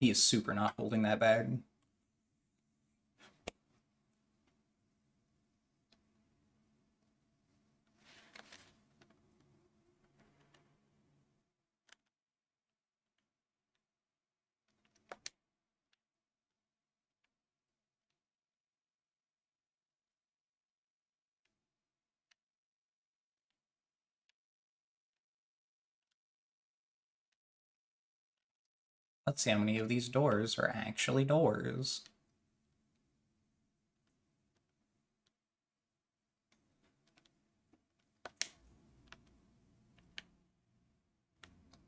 He is super not holding that bag. Let's see how many of these doors are actually doors.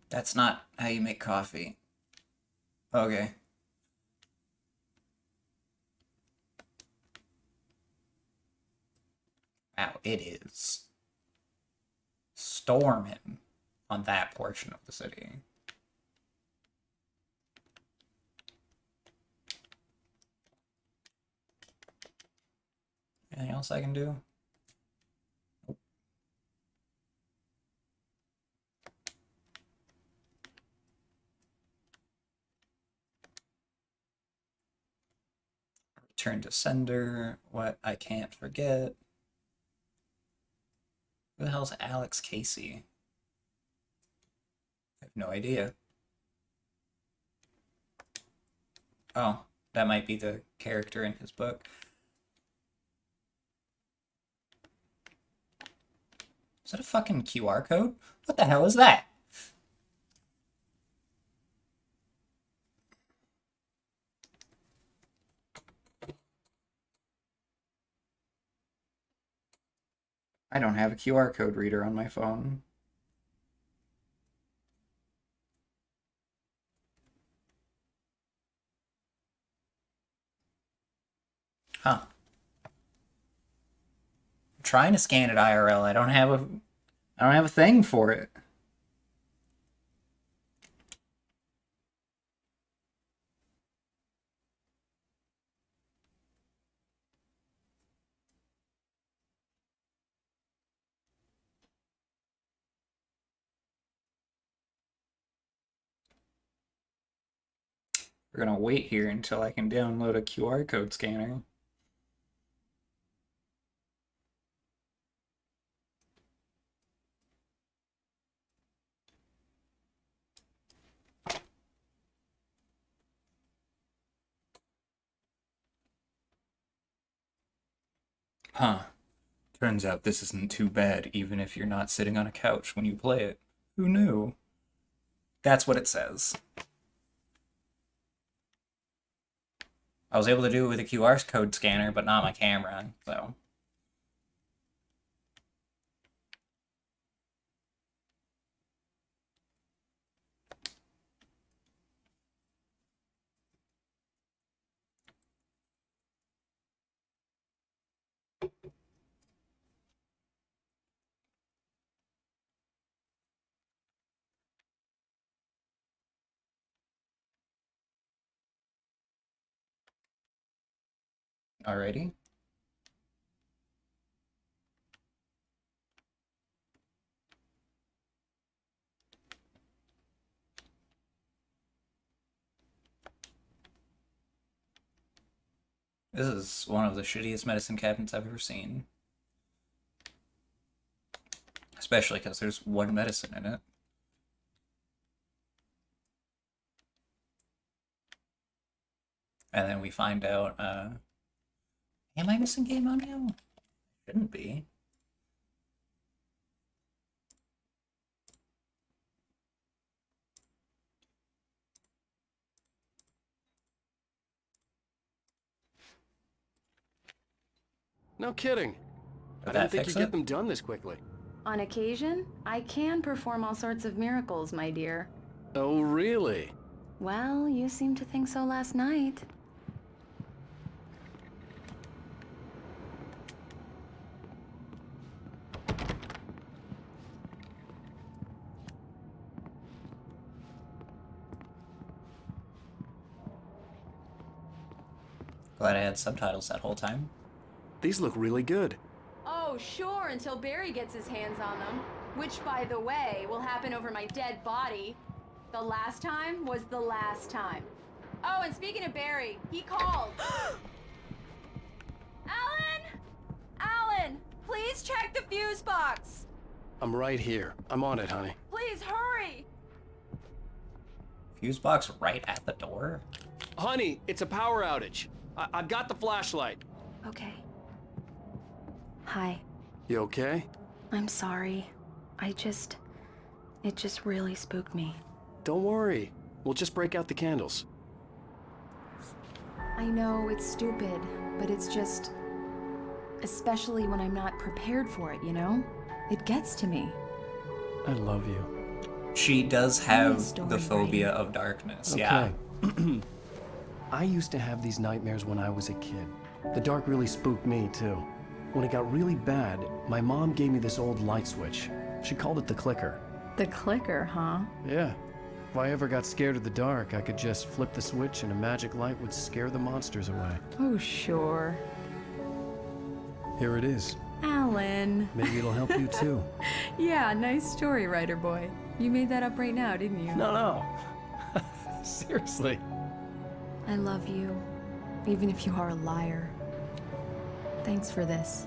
That's not how you make coffee. Okay. Wow, it is storming on that portion of the city. Anything else I can do? Nope. Return to sender. What I can't forget. Who the hell's Alex Casey? I have no idea. Oh, that might be the character in his book. Is that a fucking QR code? What the hell is that? I don't have a QR code reader on my phone. Huh. I'm trying to scan it IRL. I don't have a thing for it. We're gonna wait here until I can download a QR code scanner. Huh. Turns out this isn't too bad, even if you're not sitting on a couch when you play it. Who knew? That's what it says. I was able to do it with a QR code scanner, but not my camera, so. Alrighty. This is one of the shittiest medicine cabinets I've ever seen. Especially because there's one medicine in it. And then we find out, am I missing game audio? Shouldn't be. No kidding. I didn't think you'd get them done this quickly. On occasion, I can perform all sorts of miracles, my dear. Oh, really? Well, you seemed to think so last night. Glad I had subtitles that whole time. These look really good. Oh, sure, until Barry gets his hands on them. Which, by the way, will happen over my dead body. The last time was the last time. Oh, and speaking of Barry, he called. Alan! Alan! Please check the fuse box! I'm right here. I'm on it, honey. Please hurry! Fuse box right at the door? Honey, it's a power outage. I've got the flashlight. Okay. Hi. You okay? I'm sorry. It just really spooked me. Don't worry. We'll just break out the candles. I know it's stupid, but it's just... Especially when I'm not prepared for it, you know? It gets to me. I love you. She does Tell me a have story, the phobia Brady. of darkness, yeah. I used to have these nightmares when I was a kid. The dark really spooked me, too. When it got really bad, my mom gave me this old light switch. She called it the clicker. The clicker, huh? Yeah. If I ever got scared of the dark, I could just flip the switch and a magic light would scare the monsters away. Oh, sure. Here it is. Alan. Maybe it'll help you, too. Yeah, nice story, writer boy. You made that up right now, didn't you? No. Seriously. I love you, even if you are a liar. Thanks for this.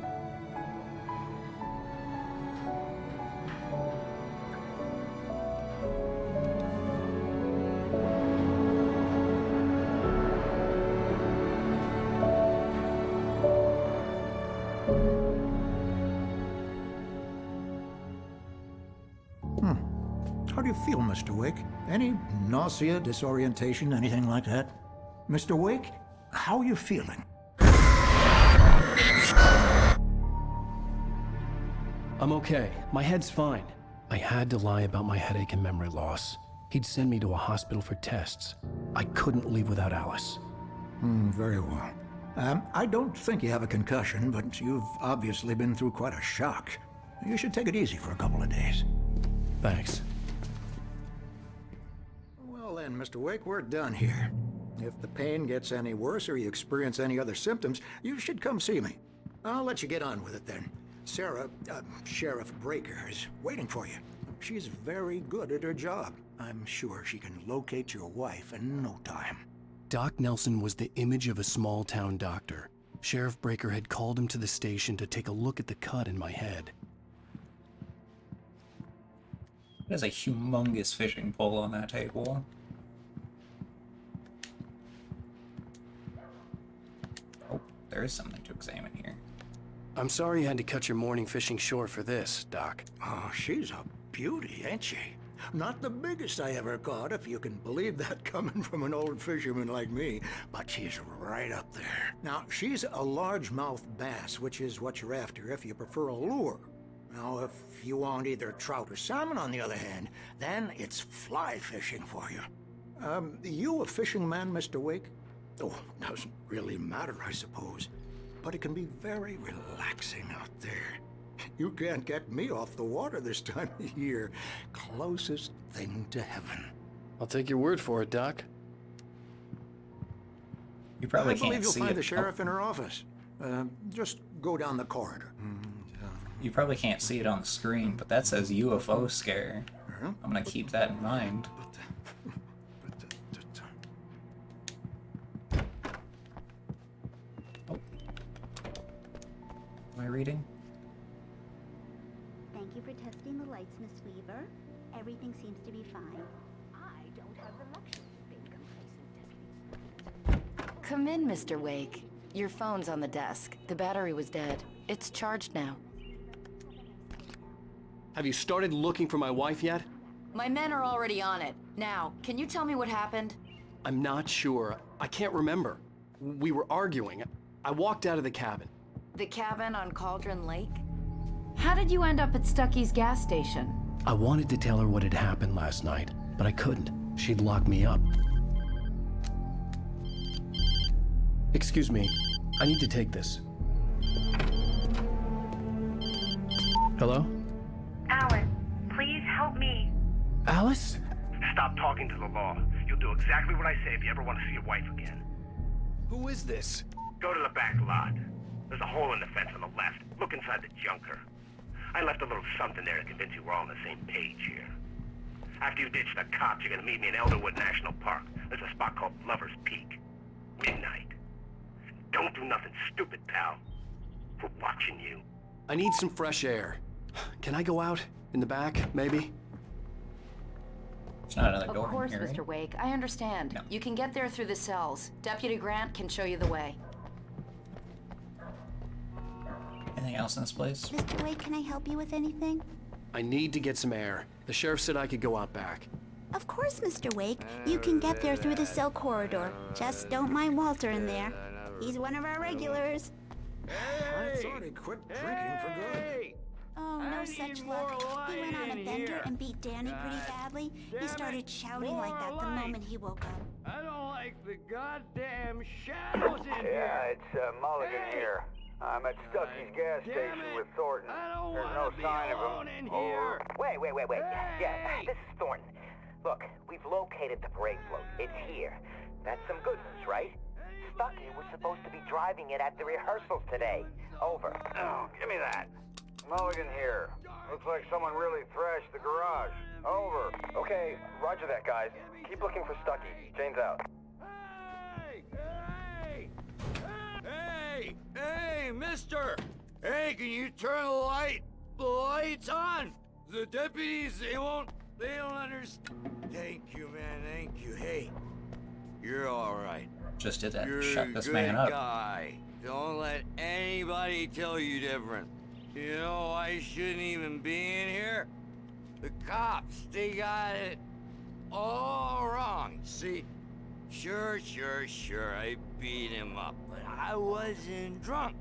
How do you feel, Mr. Wake? Any nausea, disorientation, anything like that? Mr. Wake, how are you feeling? I'm okay. My head's fine. I had to lie about my headache and memory loss. He'd send me to a hospital for tests. I couldn't leave without Alice. Very well. I don't think you have a concussion, but you've obviously been through quite a shock. You should take it easy for a couple of days. Thanks. Well then, Mr. Wake, we're done here. If the pain gets any worse or you experience any other symptoms, you should come see me. I'll let you get on with it then. Sarah, Sheriff Breaker, is waiting for you. She's very good at her job. I'm sure she can locate your wife in no time. Doc Nelson was the image of a small-town doctor. Sheriff Breaker had called him to the station to take a look at the cut in my head. There's a humongous fishing pole on that table. Oh, there is something to examine here. I'm sorry you had to cut your morning fishing short for this, Doc. Oh, she's a beauty, ain't she? Not the biggest I ever caught, if you can believe that coming from an old fisherman like me, but she's right up there. Now, she's a largemouth bass, which is what you're after if you prefer a lure. Now, if you want either trout or salmon, on the other hand, then it's fly fishing for you. You a fishing man, Mr. Wake? Oh, doesn't really matter, I suppose. But it can be very relaxing out there. You can't get me off the water this time of year. Closest thing to heaven. I'll take your word for it, Doc. You probably I believe can't you'll see find it. the sheriff in her office. Just go down the corridor. You probably can't see it on the screen, but that says UFO scare. Huh? I'm gonna keep that in mind. Oh. Am I reading? Thank you for testing the lights, Miss Weaver. Everything seems to be fine. I don't have the luxury of being complacent, Deputy. Come in, Mr. Wake. Your phone's on the desk. The battery was dead. It's charged now. Have you started looking for my wife yet? My men are already on it. Now, can you tell me what happened? I'm not sure. I can't remember. We were arguing. I walked out of the cabin. The cabin on Cauldron Lake? How did you end up at Stucky's gas station? I wanted to tell her what had happened last night, but I couldn't. She'd lock me up. Excuse me. I need to take this. Hello? Alan, please help me. Alice? Stop talking to the law. You'll do exactly what I say if you ever want to see your wife again. Who is this? Go to the back lot. There's a hole in the fence on the left. Look inside the junker. I left a little something there to convince you we're all on the same page here. After you ditch the cops, you're gonna meet me in Elderwood National Park. There's a spot called Lover's Peak. Midnight. Don't do nothing stupid, pal. We're watching you. I need some fresh air. Can I go out? In the back, maybe? There's not another Of door in course, here, right? Mr. Wake. I understand. No. You can get there through the cells. Deputy Grant can show you the way. Anything else in this place? Mr. Wake, can I help you with anything? I need to get some air. The sheriff said I could go out back. Of course, Mr. Wake. You can get there through the cell corridor. Just don't mind Walter in there. He's one of our regulars. I thought he quit drinking for good. Oh, no such luck. He went on a bender and beat Danny pretty badly. He started shouting like that the moment he woke up. I don't like the goddamn shadows in here. Yeah, it's Mulligan here. I'm at Stucky's gas station with Thornton. There's no sign of him. Over. Wait. Hey! Yeah, this is Thornton. Look, we've located the parade float. It's here. That's some good news, right? Stucky was supposed to be driving it at the rehearsals today. Over. Oh, give me that. Mulligan here. Looks like someone really thrashed the garage. Over. Okay, roger that, guys. Keep looking for Stucky. Jane's out. Hey, mister! Hey, can you turn the lights on? The deputies, they don't understand. Thank you, man, thank you. Hey, you're all right. Just did that. You're Shut a this good man up. guy. Don't let anybody tell you different. You know, I shouldn't even be in here. The cops, they got it all wrong. See, sure, I beat him up, but I wasn't drunk.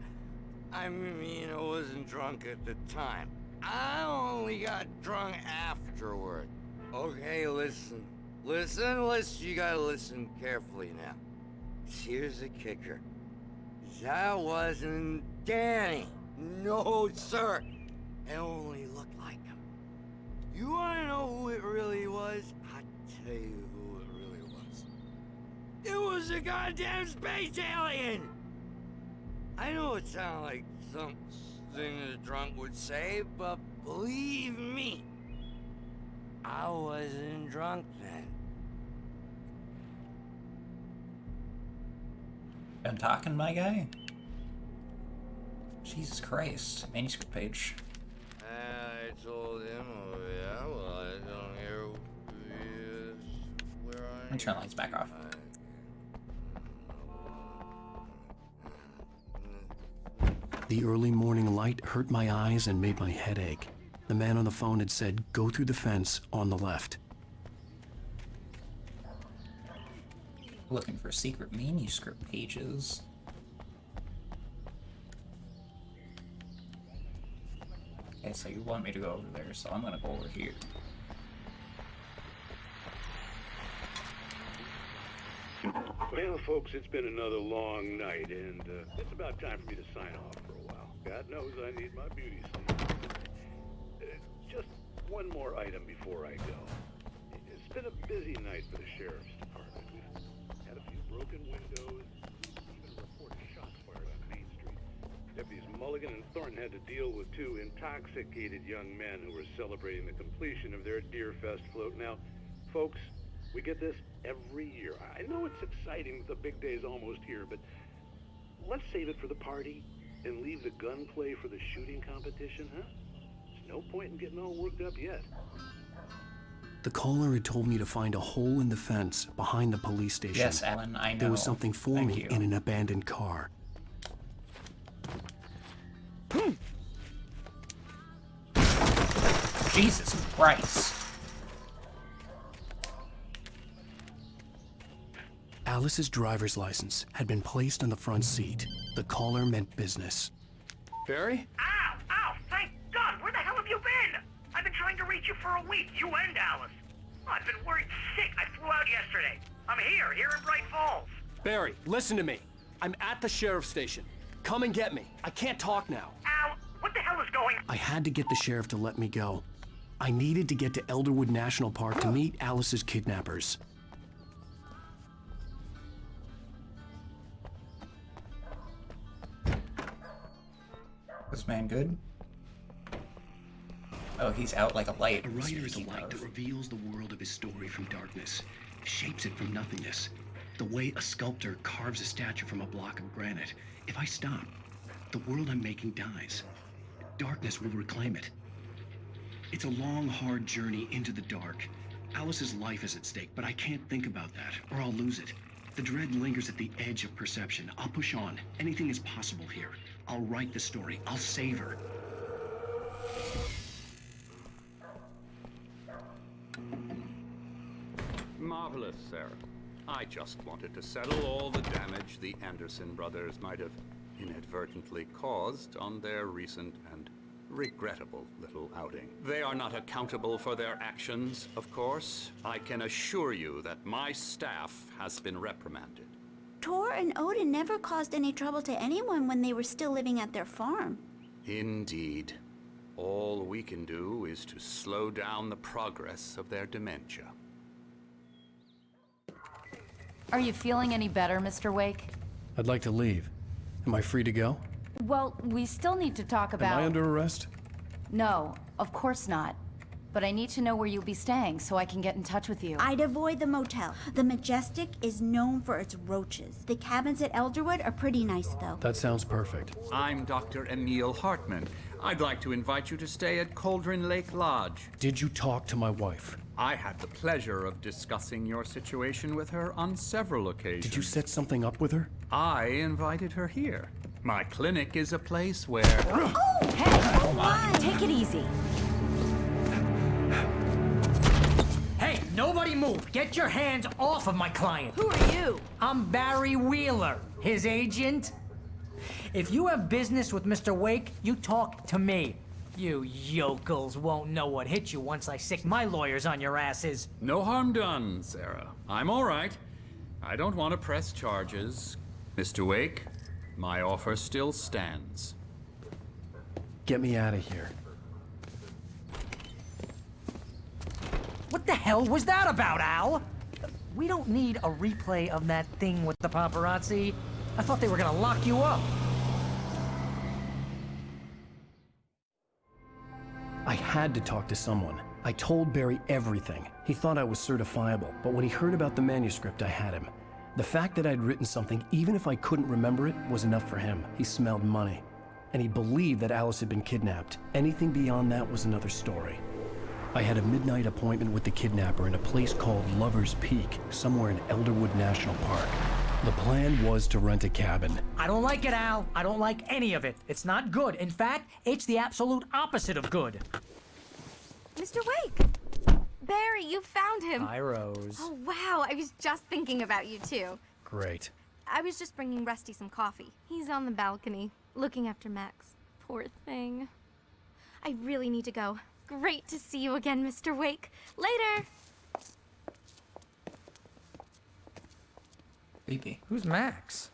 I mean, I wasn't drunk at the time. I only got drunk afterward. Okay, listen, you gotta listen carefully now. Here's the kicker. That wasn't Danny. No, sir. It only looked like him. You wanna know who it really was? I'll tell you who it really was. It was a goddamn space alien! I know it sounds like something a drunk would say, but believe me, I wasn't drunk then. I'm talking, my guy? Jesus Christ. Manuscript page. I told him, oh yeah, well, I don't hear who he is. Where are Let me turn the lights back off. The early morning light hurt my eyes and made my head ache. The man on the phone had said, go through the fence on the left. Looking for secret manuscript pages. Okay, so you want me to go over there, so I'm gonna go over here. Well, folks, it's been another long night, and it's about time for me to sign off for a while. God knows I need my beauty sleep. Just one more item before I go. It's been a busy night for the sheriff's department. We've had a few broken windows, even a report of shots fired on Main Street. Deputies Mulligan and Thornton had to deal with two intoxicated young men who were celebrating the completion of their Deerfest float. Now, folks, we get this every year. I know it's exciting that the big day's almost here, but let's save it for the party and leave the gunplay for the shooting competition, huh? There's no point in getting all worked up yet. The caller had told me to find a hole in the fence behind the police station. Yes, Alan, I know. There was something for Thank me you. in an abandoned car. Jesus Christ. Alice's driver's license had been placed on the front seat. The caller meant business. Barry? Ow! Thank God! Where the hell have you been? I've been trying to reach you for a week, you and Alice. Oh, I've been worried sick. I flew out yesterday. I'm here in Bright Falls. Barry, listen to me. I'm at the sheriff's station. Come and get me. I can't talk now. Ow! What the hell is going on? I had to get the sheriff to let me go. I needed to get to Elderwood National Park to meet Alice's kidnappers. This man good? Oh, he's out like a light. A writer is a speaking light of. that reveals the world of his story from darkness, shapes it from nothingness. The way a sculptor carves a statue from a block of granite. If I stop, the world I'm making dies. Darkness will reclaim it. It's a long, hard journey into the dark. Alice's life is at stake, but I can't think about that, or I'll lose it. The dread lingers at the edge of perception. I'll push on. Anything is possible here. I'll write the story. I'll save her. Marvelous, Sarah. I just wanted to settle all the damage the Anderson brothers might have inadvertently caused on their recent and regrettable little outing. They are not accountable for their actions, of course. I can assure you that my staff has been reprimanded. Tor and Odin never caused any trouble to anyone when they were still living at their farm. Indeed. All we can do is to slow down the progress of their dementia. Are you feeling any better, Mr. Wake? I'd like to leave. Am I free to go? Well, we still need to talk about... Am I under arrest? No, of course not. But I need to know where you'll be staying so I can get in touch with you. I'd avoid the motel. The Majestic is known for its roaches. The cabins at Elderwood are pretty nice, though. That sounds perfect. I'm Dr. Emil Hartman. I'd like to invite you to stay at Cauldron Lake Lodge. Did you talk to my wife? I had the pleasure of discussing your situation with her on several occasions. Did you set something up with her? I invited her here. My clinic is a place where... Oh! Hey, come on! Take it easy. Hey, nobody move! Get your hands off of my client! Who are you? I'm Barry Wheeler, his agent. If you have business with Mr. Wake, you talk to me. You yokels won't know what hit you once I sick my lawyers on your asses. No harm done, Sarah. I'm all right. I don't want to press charges. Mr. Wake, my offer still stands. Get me out of here. What the hell was that about, Al? We don't need a replay of that thing with the paparazzi. I thought they were gonna lock you up. I had to talk to someone. I told Barry everything. He thought I was certifiable, but when he heard about the manuscript, I had him. The fact that I'd written something, even if I couldn't remember it, was enough for him. He smelled money. And he believed that Alice had been kidnapped. Anything beyond that was another story. I had a midnight appointment with the kidnapper in a place called Lover's Peak, somewhere in Elderwood National Park. The plan was to rent a cabin. I don't like it, Al. I don't like any of it. It's not good. In fact, it's the absolute opposite of good. Mr. Wake! Barry, you found him. Hi, Rose. Oh, wow. I was just thinking about you, too. Great. I was just bringing Rusty some coffee. He's on the balcony, looking after Max. Poor thing. I really need to go. Great to see you again, Mr. Wake. Later! Creepy. Who's Max?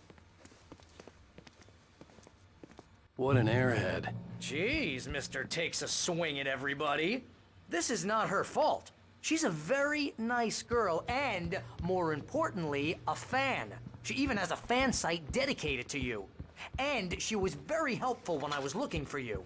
What an airhead. Jeez, Mr. Takes a swing at everybody. This is not her fault. She's a very nice girl and, more importantly, a fan. She even has a fan site dedicated to you. And she was very helpful when I was looking for you.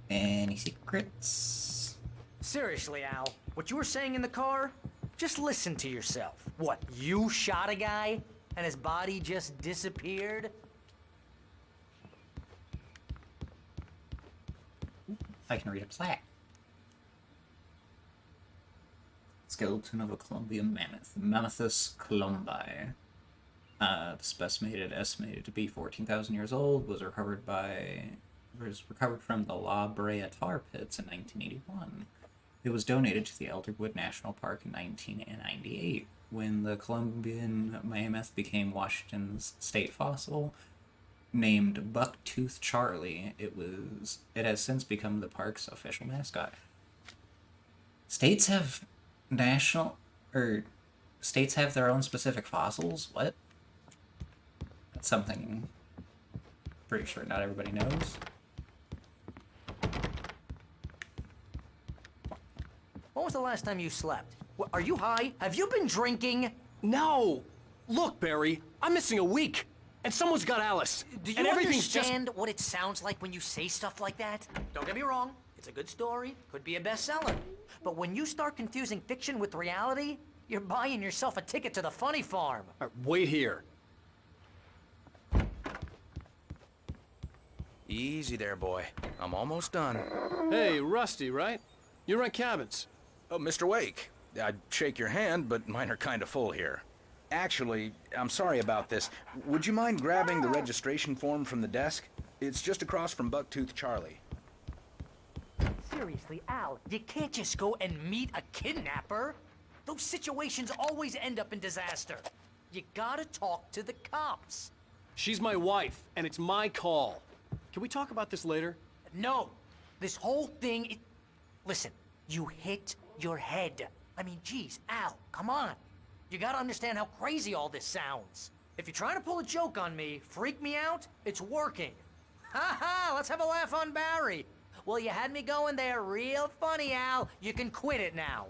Any secrets? Seriously, Al, what you were saying in the car? Just listen to yourself. What, you shot a guy and his body just disappeared? I can read a plaque. Skeleton of a Columbian mammoth, Mammothus columbi. The specimen estimated to be 14,000 years old, was recovered from the La Brea tar pits in 1981. It was donated to the Elderwood National Park in 1998. When the Columbian mammoth became Washington's state fossil, named Bucktooth Charlie, it has since become the park's official mascot. States have states have their own specific fossils? What? That's something pretty sure not everybody knows. When was the last time you slept? Are you high? Have you been drinking? No! Look, Barry, I'm missing a week. And someone's got Alice. Do you And everything's understand what it sounds like when you say stuff like that? Don't get me wrong. It's a good story. Could be a bestseller. But when you start confusing fiction with reality, you're buying yourself a ticket to the funny farm. Wait here. Easy there, boy. I'm almost done. Hey, Rusty, right? You rent cabins. Oh, Mr. Wake. I'd shake your hand, but mine are kind of full here. Actually, I'm sorry about this. Would you mind grabbing the registration form from the desk? It's just across from Bucktooth Charlie. Seriously, Al, you can't just go and meet a kidnapper. Those situations always end up in disaster. You gotta talk to the cops. She's my wife, and it's my call. Can we talk about this later? No. This whole thing, listen, you hit your head. I mean, geez, Al, come on. You gotta understand how crazy all this sounds. If you're trying to pull a joke on me, freak me out, it's working. Ha ha, let's have a laugh on Barry. Well, you had me going there real funny, Al. You can quit it now.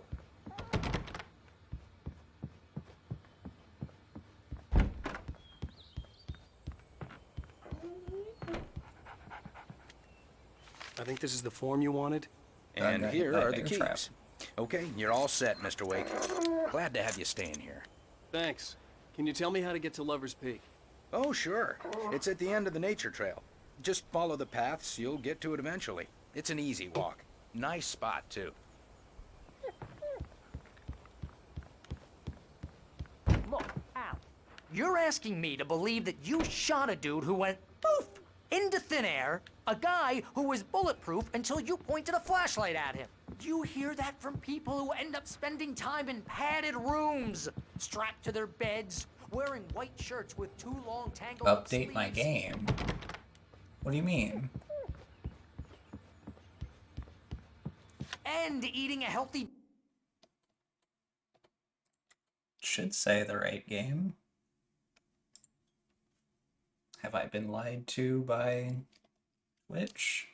I think this is the form you wanted. And here are the keys. Okay, you're all set, Mr. Wake. Glad to have you staying here. Thanks. Can you tell me how to get to Lover's Peak? Oh, sure. It's at the end of the nature trail. Just follow the paths, you'll get to it eventually. It's an easy walk. Nice spot, too. Look, Al, you're asking me to believe that you shot a dude who went poof into thin air, a guy who was bulletproof until you pointed a flashlight at him. You hear that from people who end up spending time in padded rooms, strapped to their beds, wearing white shirts with too long tangled up Update my game. What do you mean? And eating a healthy... Should say the right game. Have I been lied to by Twitch?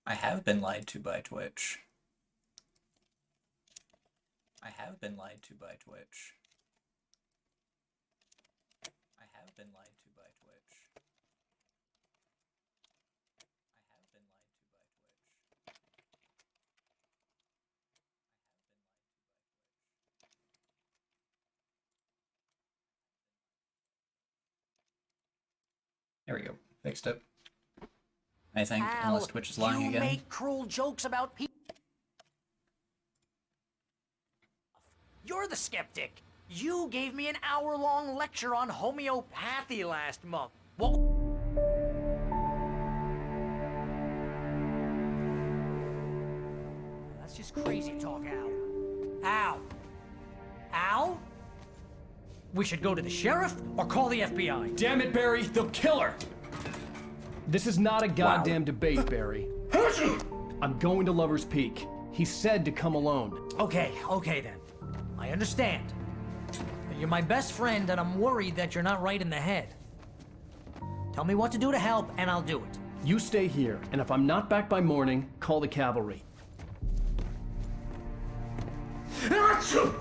I have been lied to by Twitch. I have been lied to by Twitch. I have been lied to by Twitch. I have been lied to by Twitch. There we go. Fixed it. I think, Al, unless Twitch is lying you again. make cruel jokes about people. You're the skeptic. You gave me an hour-long lecture on homeopathy last month. What? That's just crazy talk, Al. Al. Al? We should go to the sheriff or call the FBI. Damn it, Barry, they'll kill her! This is not a goddamn debate, Barry. I'm going to Lover's Peak. He said to come alone. Okay then. I understand. You're my best friend, and I'm worried that you're not right in the head. Tell me what to do to help, and I'll do it. You stay here, and if I'm not back by morning, call the cavalry. Achoo!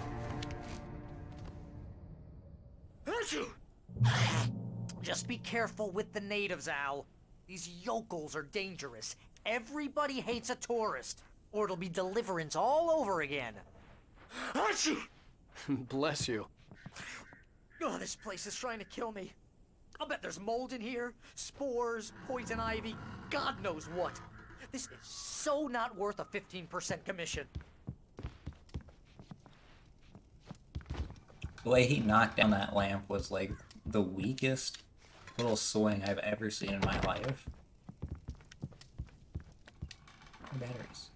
Just be careful with the natives, Al. These yokels are dangerous. Everybody hates a tourist, or it'll be Deliverance all over again. Achoo! Bless you. Oh, this place is trying to kill me. I'll bet there's mold in here, spores, poison ivy, God knows what. This is so not worth a 15% commission. The way he knocked down that lamp was like the weakest little swing I've ever seen in my life. Batteries.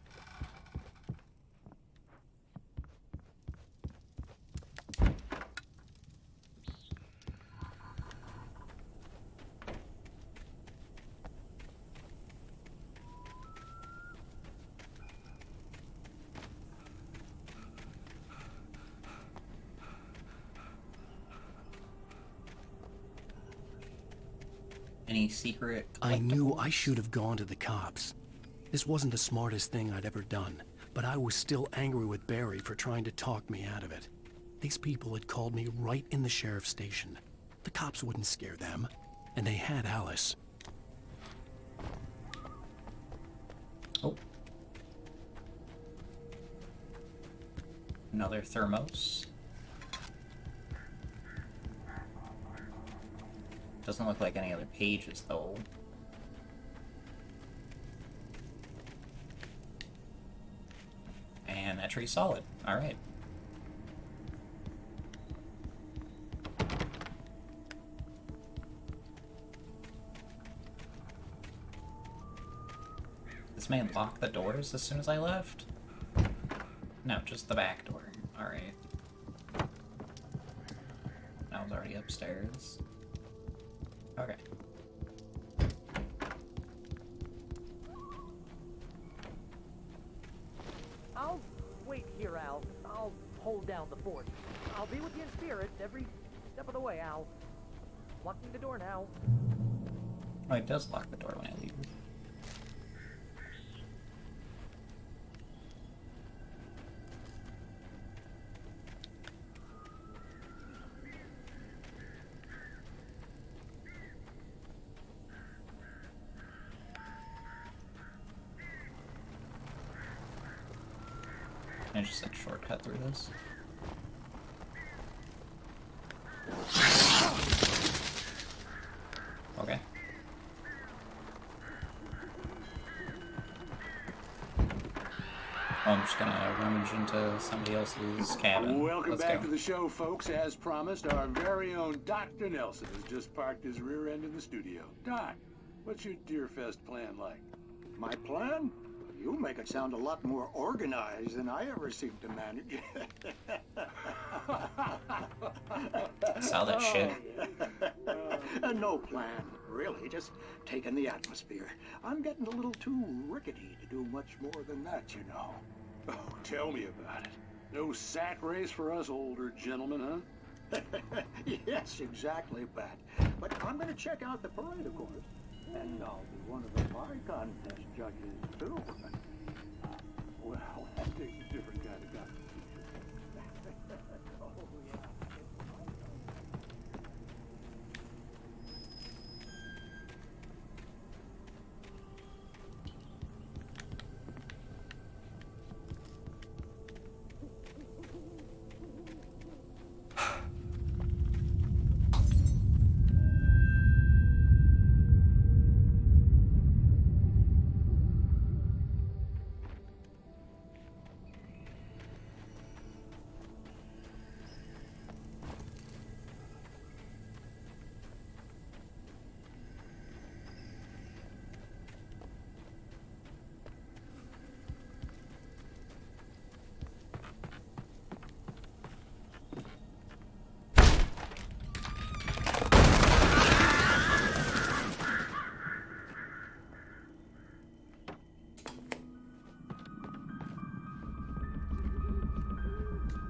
Any secret? I knew I should have gone to the cops. This wasn't the smartest thing I'd ever done, but I was still angry with Barry for trying to talk me out of it. These people had called me right in the sheriff's station. The cops wouldn't scare them, and they had Alice. Oh. Another thermos. Doesn't look like any other pages, though. And that tree's solid. Alright. This man locked the doors as soon as I left? No, just the back door. Alright. I was already upstairs. Okay. I'll wait here, Al. I'll hold down the fort. I'll be with you in spirit every step of the way, Al. Locking the door now. Oh, it does lock the door when I leave. Can I just like shortcut through this? Okay. Oh, I'm just gonna rummage into somebody else's cabin. Welcome Let's back go. to the show, folks. As promised, our very own Dr. Nelson has just parked his rear end in the studio. Doc, what's your Deerfest plan like? My plan? You make it sound a lot more organized than I ever seem to manage. Saw that shit. No plan, really. Just taking the atmosphere. I'm getting a little too rickety to do much more than that, you know. Oh, tell me about it. No sack race for us older gentlemen, huh? Yes, exactly, Pat. But I'm going to check out the parade, of course. And I'll be one of the pie contest judges, too. Well, that takes a different kind of competition. Oh, yeah.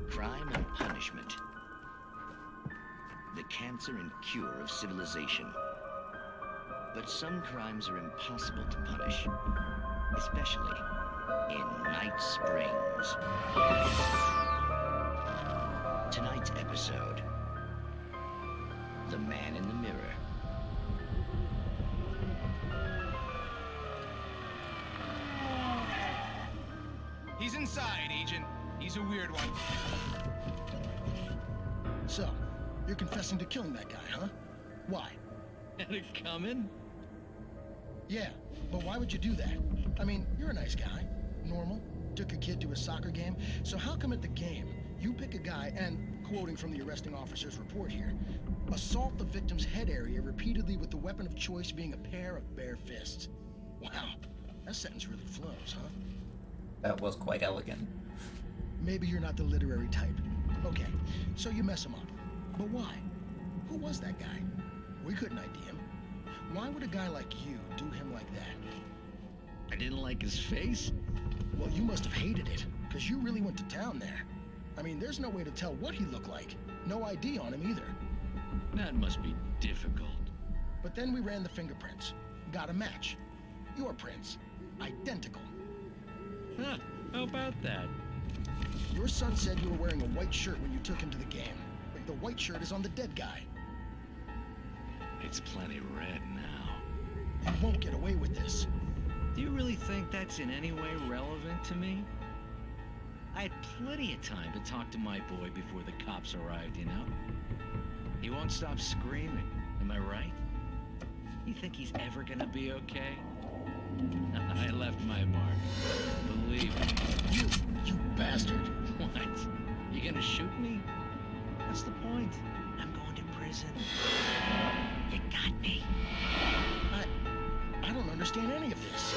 Crime and punishment. The cancer and cure of civilization. But some crimes are impossible to punish, especially in Night Springs. Tonight's episode, The Man in the Mirror. He's inside, Agent. He's a weird one. So, you're confessing to killing that guy, huh? Why? Had it coming? Yeah, but why would you do that? I mean, you're a nice guy. Normal. Took a kid to a soccer game. So how come at the game, you pick a guy and, quoting from the arresting officer's report here, assault the victim's head area repeatedly with the weapon of choice being a pair of bare fists? Wow, that sentence really flows, huh? That was quite elegant. Maybe you're not the literary type. Okay, so you mess him up. But why? Who was that guy? We couldn't ID him. Why would a guy like you do him like that? I didn't like his face? Well, you must have hated it, because you really went to town there. I mean, there's no way to tell what he looked like. No ID on him either. That must be difficult. But then we ran the fingerprints. Got a match. Your prints. Identical. Huh. How about that? Your son said you were wearing a white shirt when you took him to the game. But the white shirt is on the dead guy. It's plenty red now. You won't get away with this. Do you really think that's in any way relevant to me? I had plenty of time to talk to my boy before the cops arrived, you know? He won't stop screaming, am I right? You think he's ever gonna be okay? I left my mark. Believe me. You bastard. What? You gonna shoot me? What's the point? I'm going to prison. You got me. I don't understand any of this.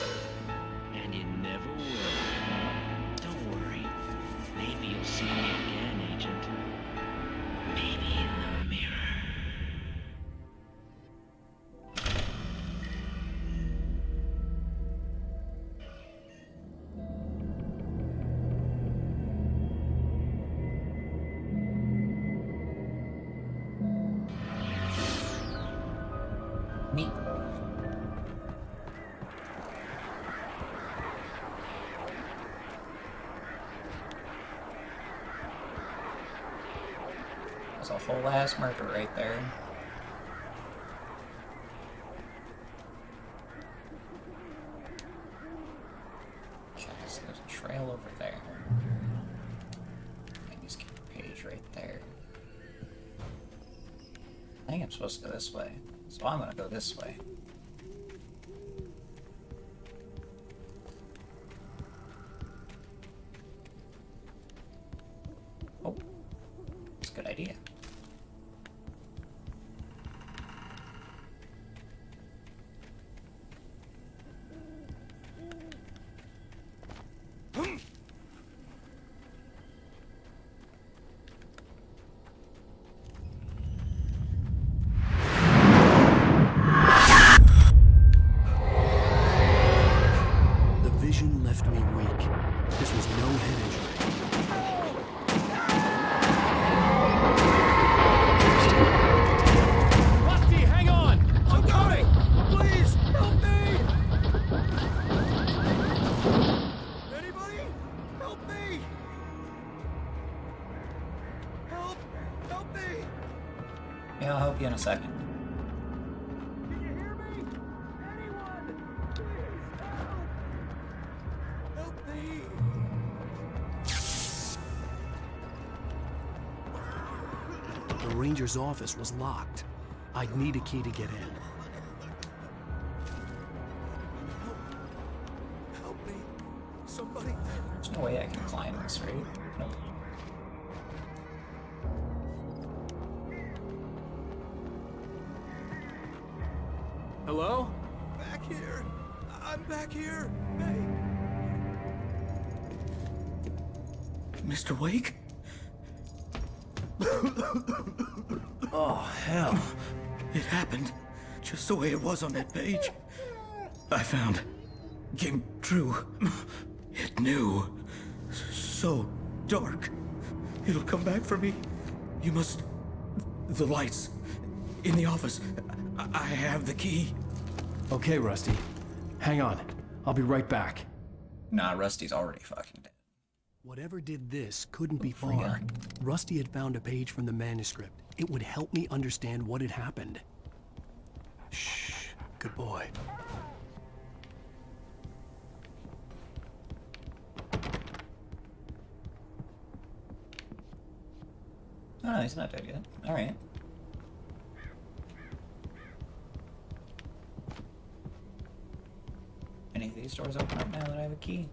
And you never will. Don't worry. Maybe you'll see me again, Agent. Maybe in the mirror. Neat. There's a whole ass murder right there. Okay, so there's a trail over there. And just keep a page right there. I think I'm supposed to go this way, so I'm gonna go this way. Oh, that's a good idea. The vision left me weak. This was no head injury. Rusty, hang on! I'm coming! Please, help me! Anybody? Help me! Help me! Yeah, I'll help you in a second. The ranger's office was locked. I'd need a key to get in. Help me. Somebody. There's no way I can climb this, right? Nope. Hello? Back here. I'm back here. Hey. Mr. Wake? Oh, hell. It happened just the way it was on that page. I found. Came true. It knew. So dark. It'll come back for me. You must. The lights. In the office. I have the key. Okay, Rusty. Hang on. I'll be right back. Nah, Rusty's already fucking dead. Whatever did this couldn't be far. Rusty had found a page from the manuscript. It would help me understand what had happened. Shh. Good boy. Oh, no, he's not dead yet. Alright. Any of these doors open up now that I have a key?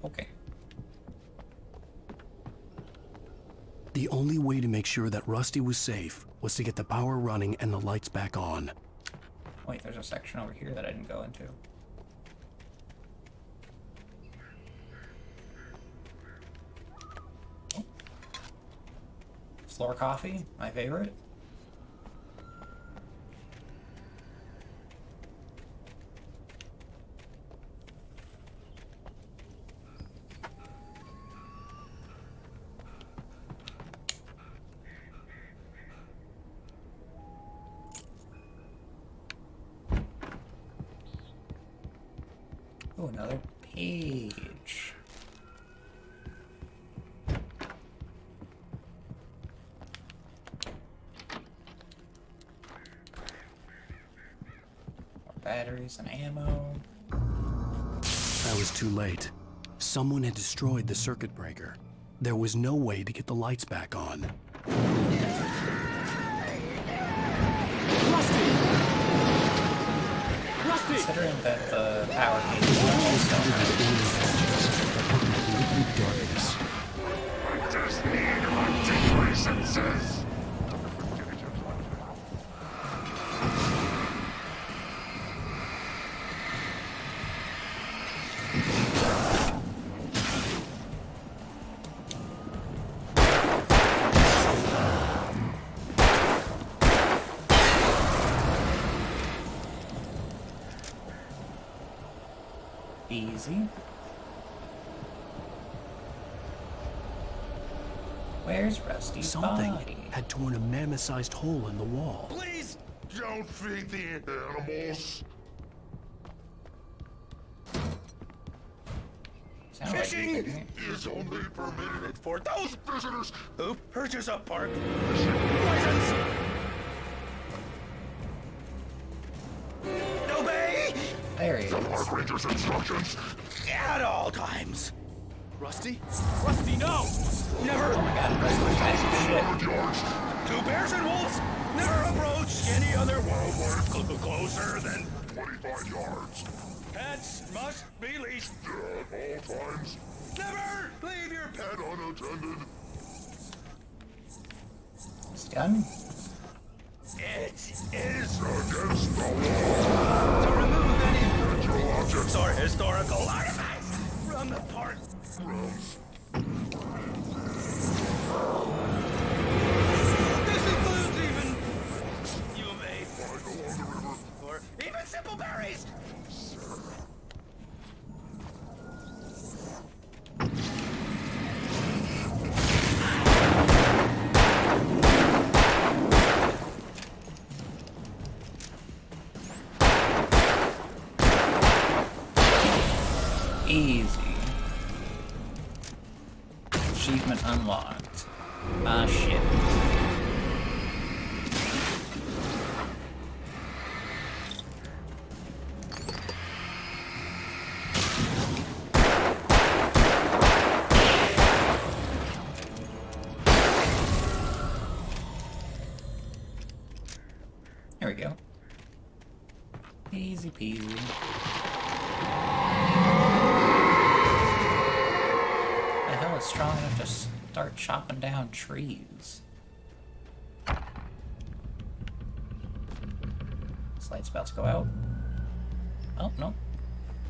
Okay. The only way to make sure that Rusty was safe was to get the power running and the lights back on. Wait, there's a section over here that I didn't go into. Oh. Floor coffee, my favorite. Oh, another cage. More batteries and ammo. I was too late. Someone had destroyed the circuit breaker. There was no way to get the lights back on. Considering that the power cables are also darkness. I just need my senses. easy. Where's Rusty's Something body? had torn a mammoth-sized hole in the wall. Please don't feed the animals. Fishing is only permitted for those visitors who purchase a park Obey! There he the is. park ranger's instructions At all times. Rusty? Rusty, no! Never. Oh my god, Rusty's nice as shit. yards. Two bears and wolves never approach any other wildlife closer than 25 yards. pets must be leashed. At all times. Never leave your pet. Pet unattended. He's done. It is Against the law. to remove any Natural objects. or historical artifacts from the park. Gross. This includes even you may Find along the river. or even simple berries. Easy. Achievement unlocked. Ah, shit. There we go. Easy peasy. The hell is strong enough to start chopping down trees? This light's about to go out. Oh, no.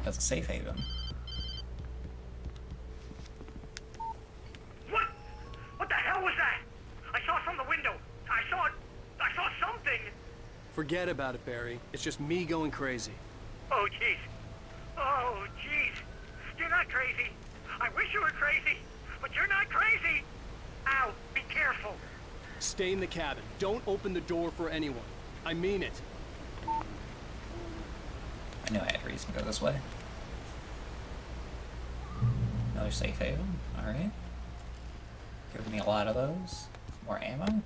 That's a safe haven. What the hell was that? I saw from the window. I saw something. Forget about it, Barry. It's just me going crazy. Oh, jeez. Oh, jeez. You're not crazy. I wish you were crazy, but you're not crazy. Ow, be careful. Stay in the cabin. Don't open the door for anyone. I mean it. I knew I had reason to go this way. Another safe haven. Alright. Giving me a lot of those. More ammo.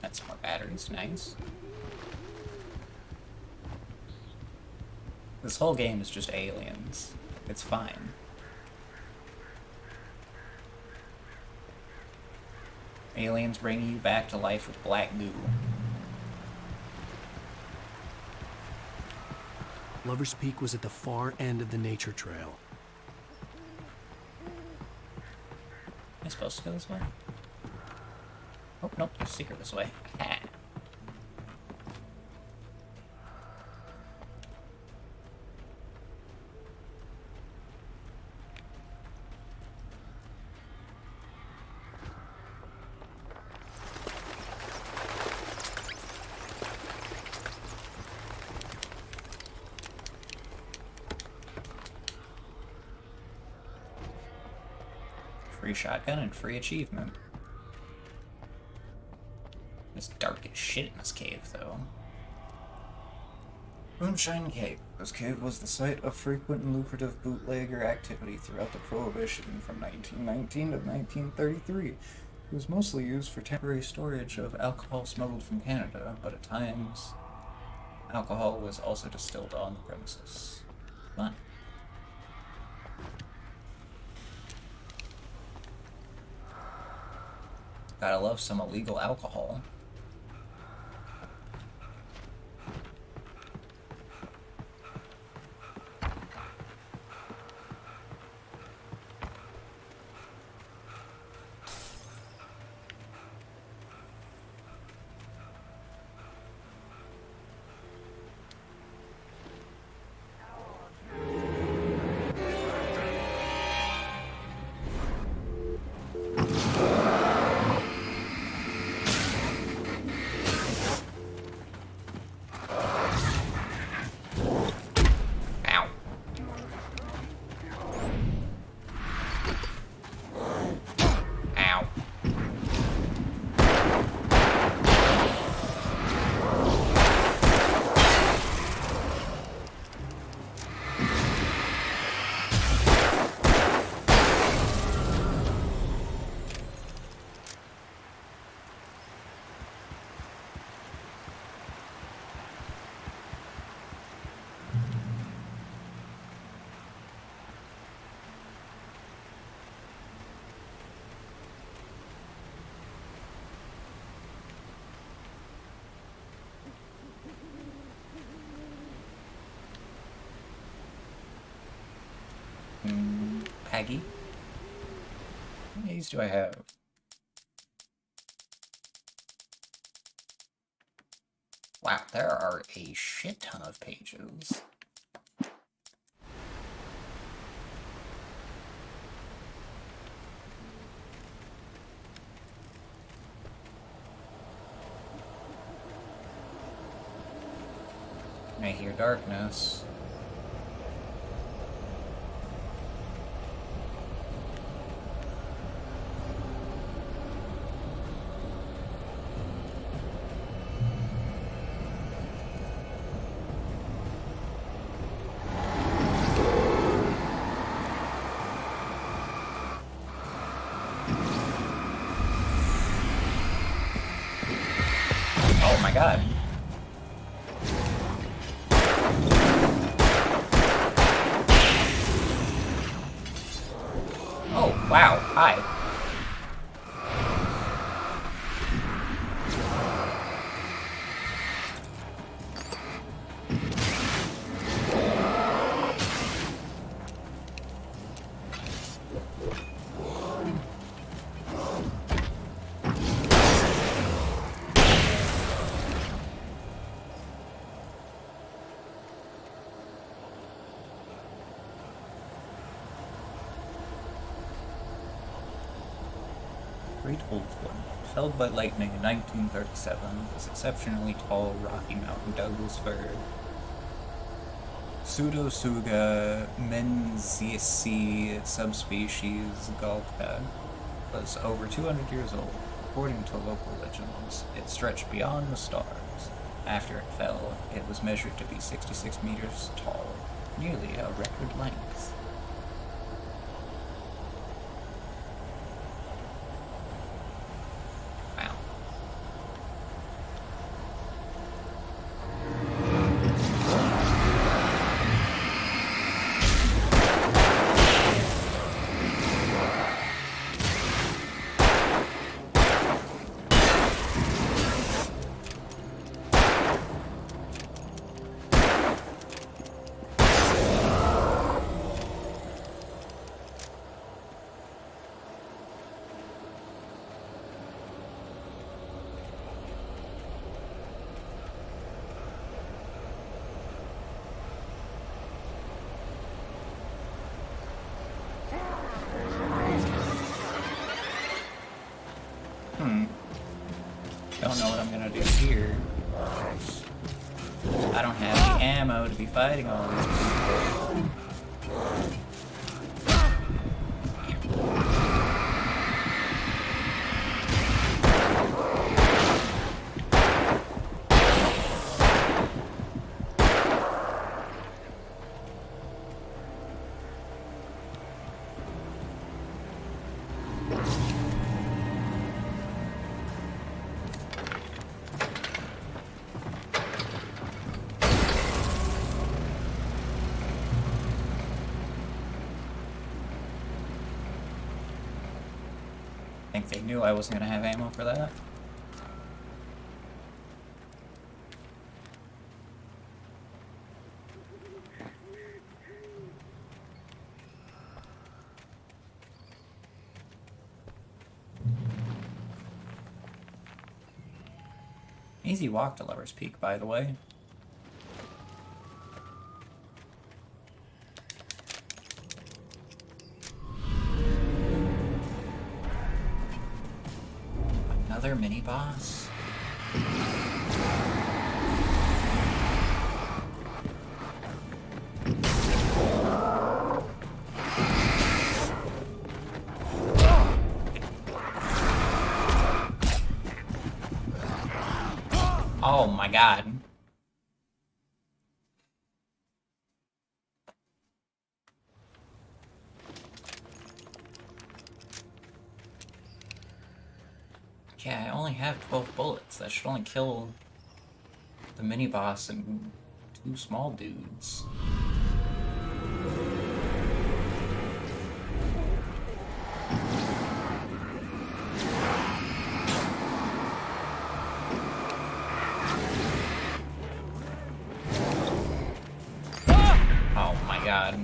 That's more batteries. Nice. This whole game is just aliens. It's fine. Aliens bringing you back to life with black goo. Lover's Peak was at the far end of the nature trail. Am I supposed to go this way? Oh, nope, there's a secret this way. Free shotgun and free achievement. It's dark as shit in this cave, though. Moonshine Cave. This cave was the site of frequent and lucrative bootlegger activity throughout the Prohibition from 1919 to 1933. It was mostly used for temporary storage of alcohol smuggled from Canada, but at times, alcohol was also distilled on the premises. Fun. Gotta love some illegal alcohol. Peggy? How many of these do I have? Wow, there are a shit ton of pages. I hear darkness. Oh my god. Oh, wow. Hi. Great Old One, felled by lightning in 1937, this exceptionally tall Rocky Mountain Douglas fir, Pseudotsuga menziesii subspecies galca, was over 200 years old. According to local legends, it stretched beyond the stars. After it fell, it was measured to be 66 meters tall, nearly a record length. Don't know what I'm gonna do here. I don't have the ammo to be fighting all these people. think they knew I wasn't gonna have ammo for that. Easy walk to Lover's Peak, by the way. Another mini-boss? Oh my god. Yeah, I only have 12 bullets. That should only kill the mini-boss and 2 small dudes. Oh my god.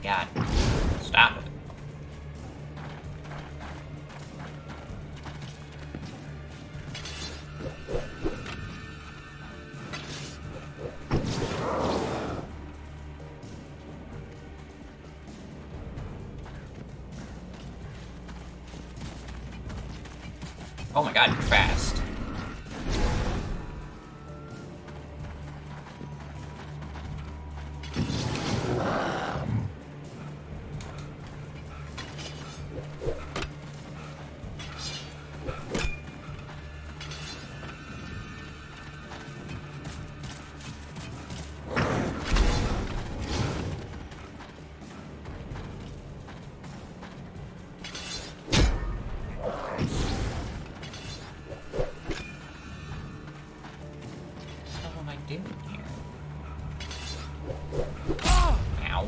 God. Stop it. Oh my god, you're fast. Ow.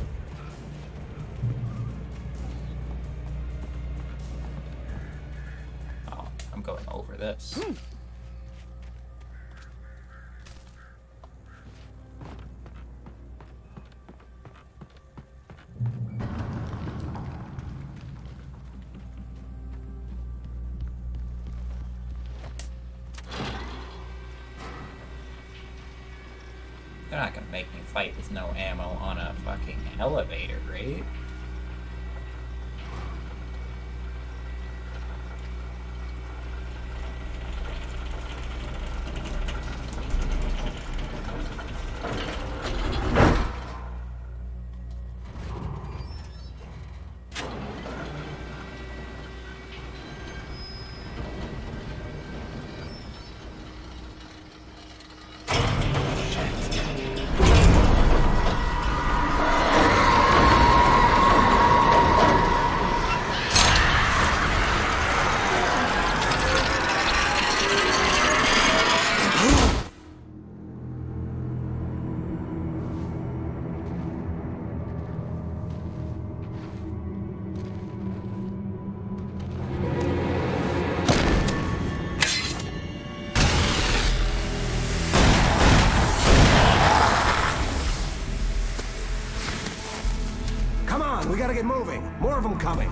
Oh, I'm going over this. They're not gonna make me fight with no ammo on a fucking elevator, right? We gotta get moving. More of them coming.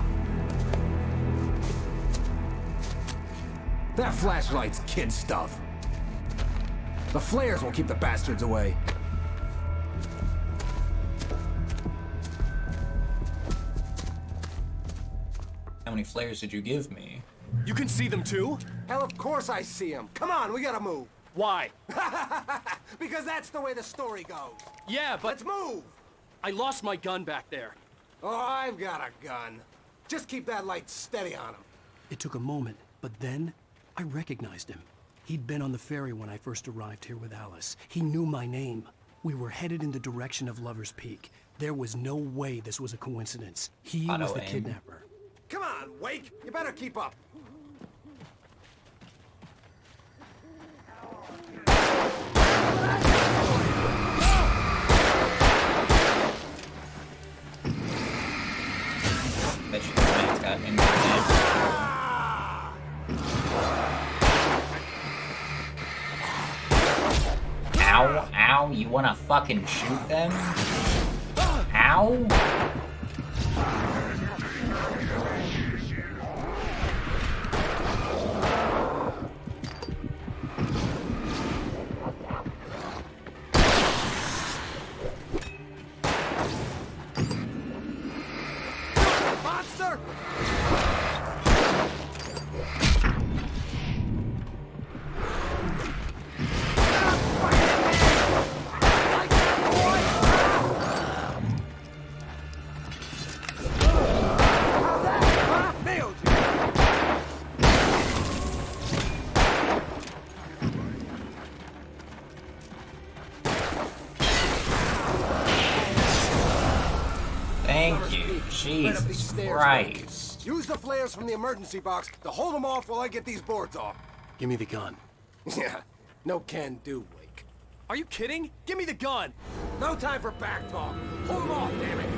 That flashlight's kid stuff. The flares will keep the bastards away. How many flares did you give me? You can see them too? Hell, of course I see them. Come on, we gotta move. Why? Because that's the way the story goes. Yeah, but... Let's move! I lost my gun back there. Oh, I've got a gun. Just keep that light steady on him. It took a moment, but then I recognized him. He'd been on the ferry when I first arrived here with Alice. He knew my name. We were headed in the direction of Lover's Peak. There was no way this was a coincidence. He was the kidnapper. Come on, Wake! You better keep up. Bet you the man's got internet. Ow, ow, you wanna fucking shoot them? Ow? Monster! Thank you, Jesus Christ. Use the flares from the emergency box to hold them off while I get these boards off. Give me the gun. Yeah, no can do, Wake. Are you kidding? Give me the gun! No time for back talk. Hold them off, damn it!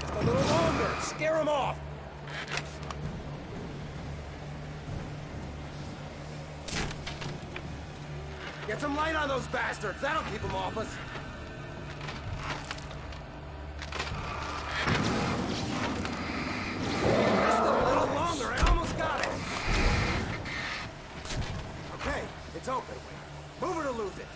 Just a little longer. Scare them off. Get some light on those bastards. That'll keep them off us. Just a little longer. I almost got it. Okay, it's open. Move it or lose it.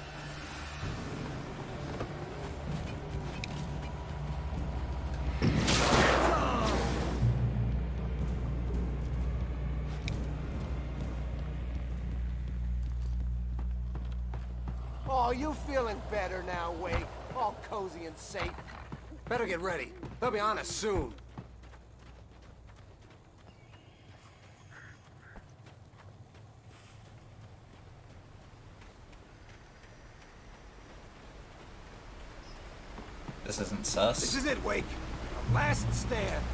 Oh, you feeling better now, Wake? All cozy and safe. Better get ready. They'll be on us soon. This isn't sus. This is it, Wake. Our last stand.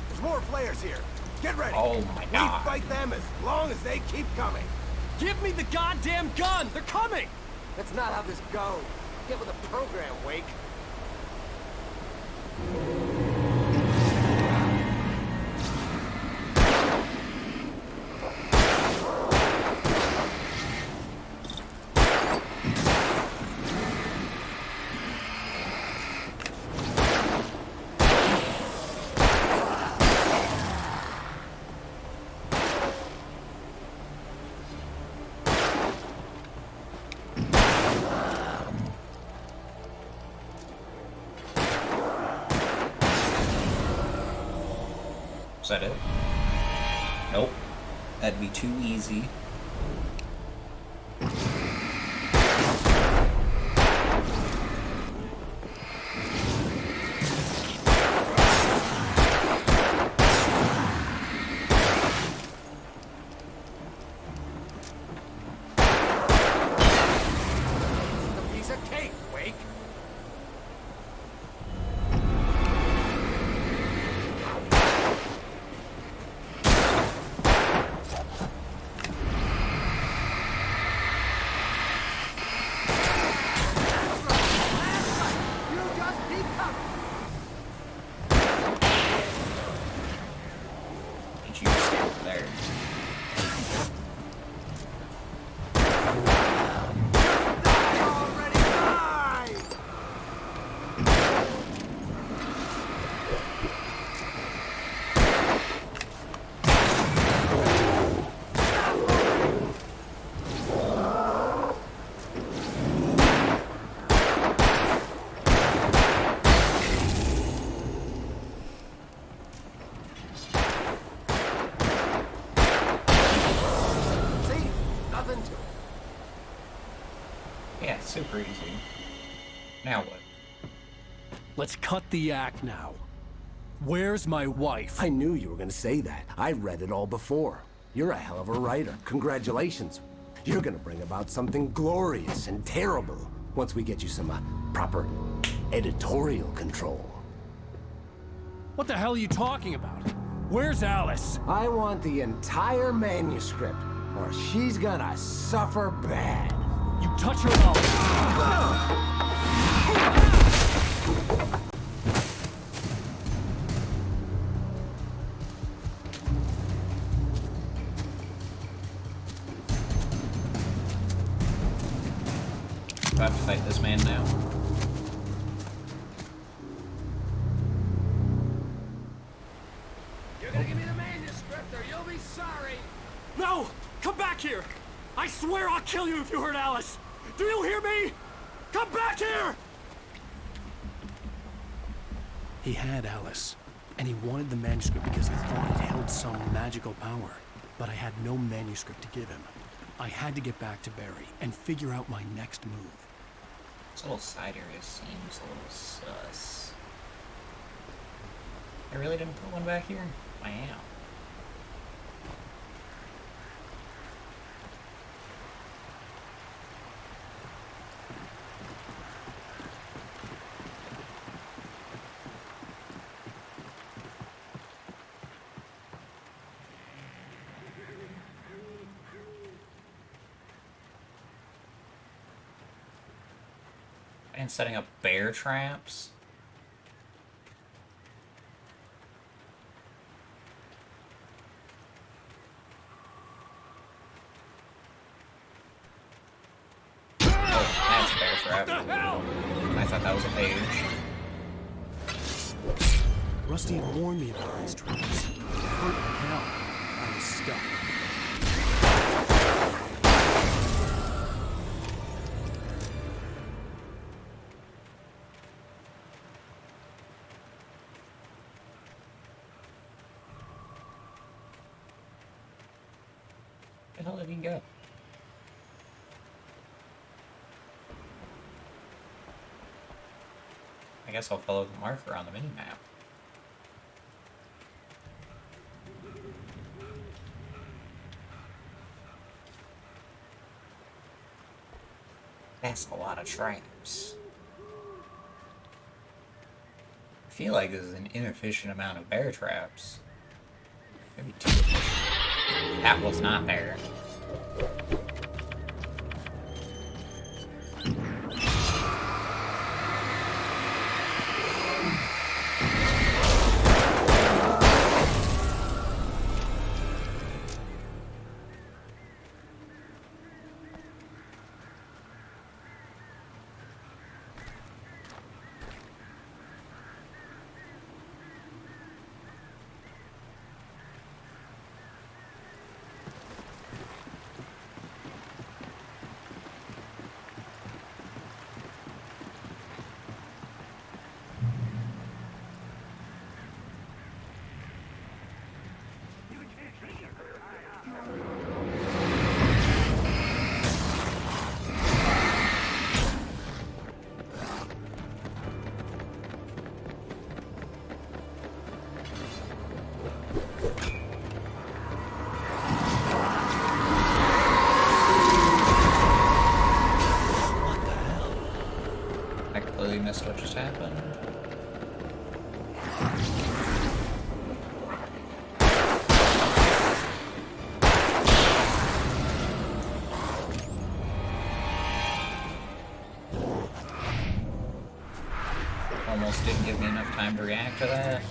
There's more flares here. Get ready. Oh my God. We fight them as long as they keep coming. Give me the goddamn gun! They're coming! That's not how this goes. Get with the program, Wake. Is that it? Nope. That'd be too easy. A piece of cake, Wake. Did you stay over there? Yeah, super easy. Now what? Let's cut the act now. Where's my wife? I knew you were gonna say that. I read it all before. You're a hell of a writer. Congratulations. You're gonna bring about something glorious and terrible once we get you some proper editorial control. What the hell are you talking about? Where's Alice? I want the entire manuscript, or she's gonna suffer bad. You touch her and Do I have to fight this man now? You're gonna give me the manuscript or you'll be sorry! No! Come back here! I swear I'll kill you if you hurt Alice! Do you hear me? Come back here! He had Alice, and he wanted the manuscript because he thought it held some magical power. But I had no manuscript to give him. I had to get back to Barry and figure out my next move. This little side area seems a little sus. I really didn't put one back here? I am. And setting up bear traps. Oh, that's a bear trap. I thought that was a page. Rusty had warned me about these traps. It hurt like hell. I was stuck. Where the hell did he go? I guess I'll follow the marker on the minimap. That's a lot of traps. I feel like this is an inefficient amount of bear traps. Maybe too efficient. That was not bear. Missed what just happened. Almost didn't give me enough time to react to that.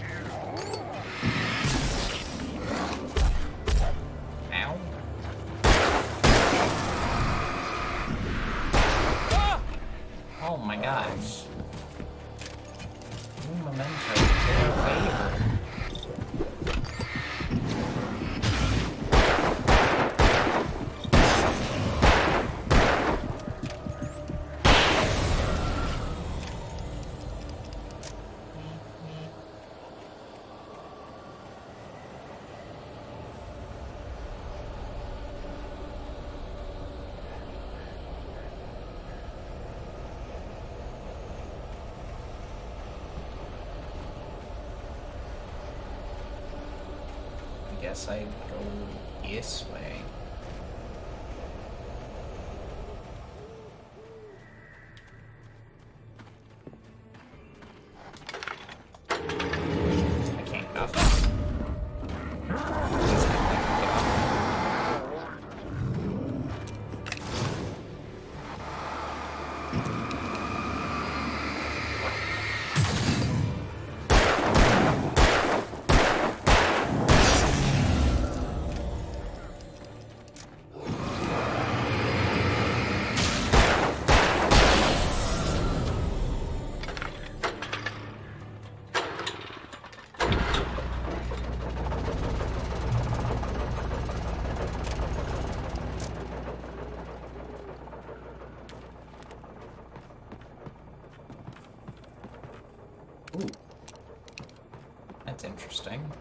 Ow. Oh my gosh. Memento, their favor. guess I go this way. I can't get off this. Ooh. That's interesting.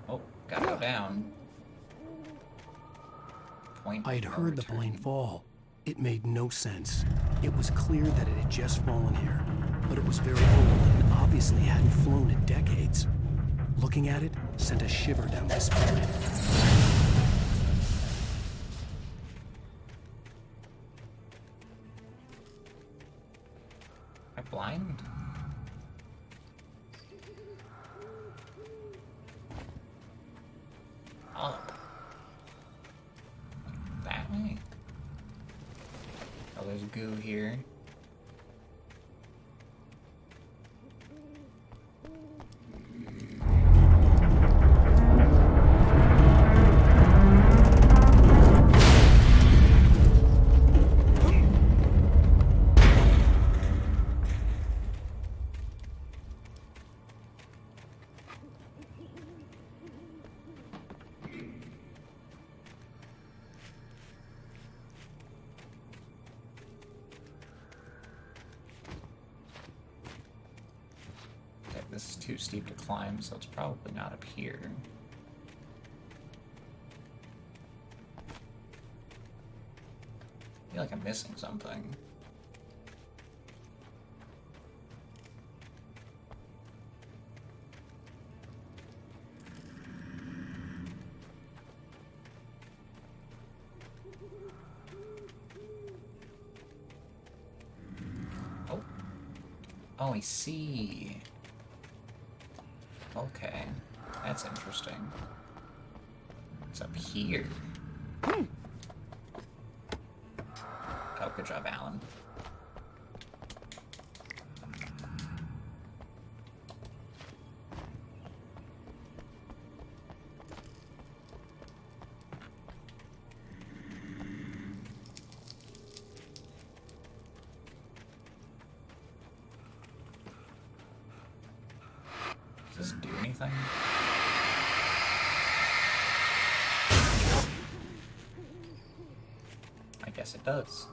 Oh, gotta go down. Point I had of no heard the return. plane fall. It made no sense. It was clear that it had just fallen here, but it was very old and obviously hadn't flown in decades. Looking at it sent a shiver down my spine. Am I blind? Up. That way? Oh, there's goo here. This is too steep to climb, so it's probably not up here. I feel like I'm missing something. Oh. Oh, I see. Okay, that's interesting. It's up here. Oh, good job, Alan. Does this do anything? I guess it does.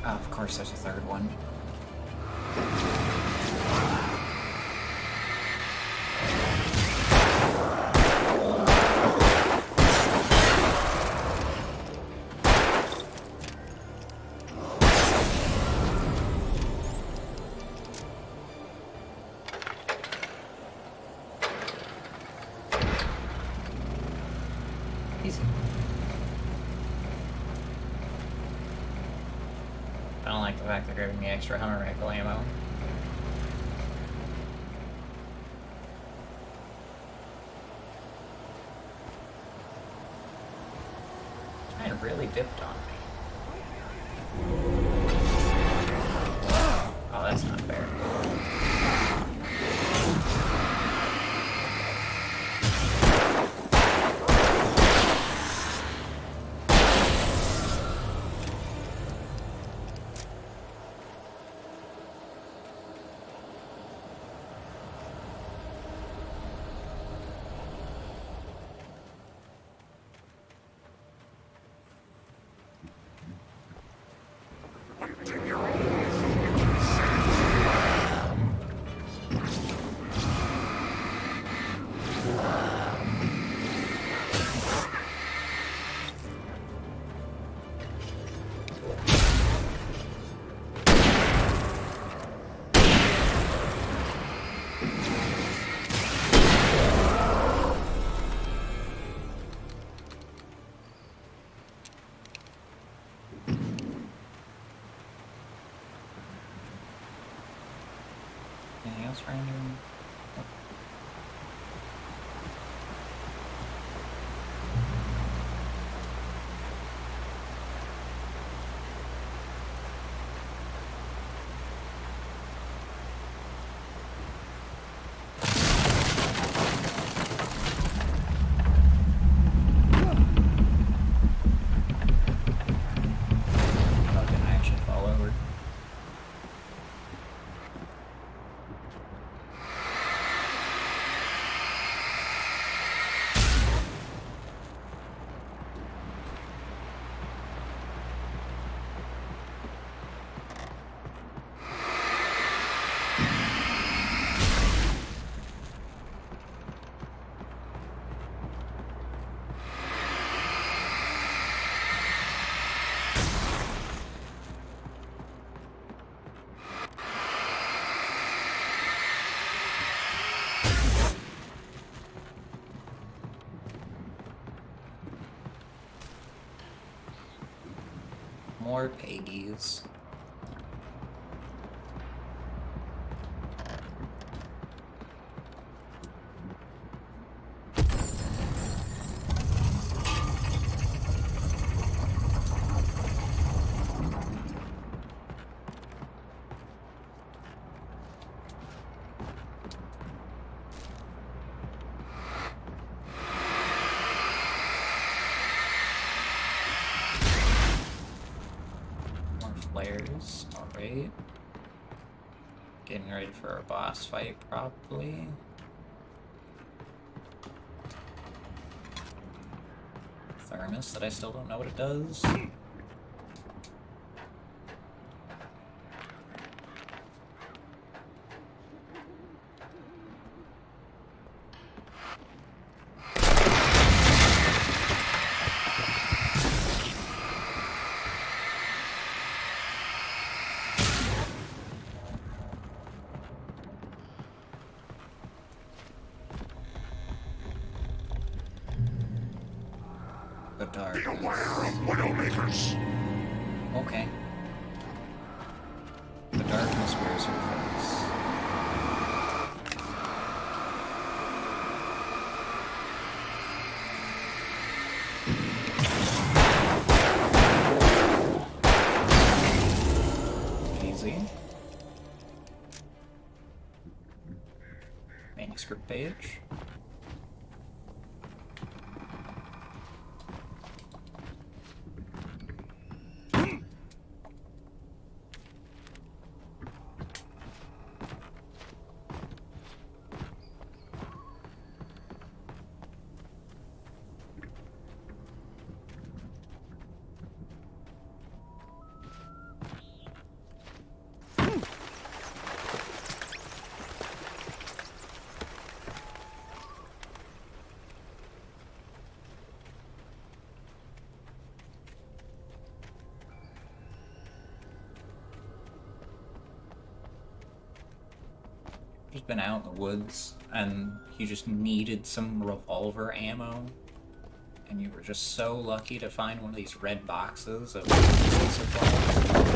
Oh, of course, there's a third one. Easy. I don't like the fact they're giving me extra Hummer rifle ammo. It really dipped on me. Oh, that's not fair. random. More piggies. Flares, alright. Getting ready for a boss fight, probably. Thermos that I still don't know what it does. The dark. Be aware of Widowmakers. Okay. The darkness wears her face. Easy. Manuscript page. Just been out in the woods and you just needed some revolver ammo and you were just so lucky to find one of these red boxes of supplies.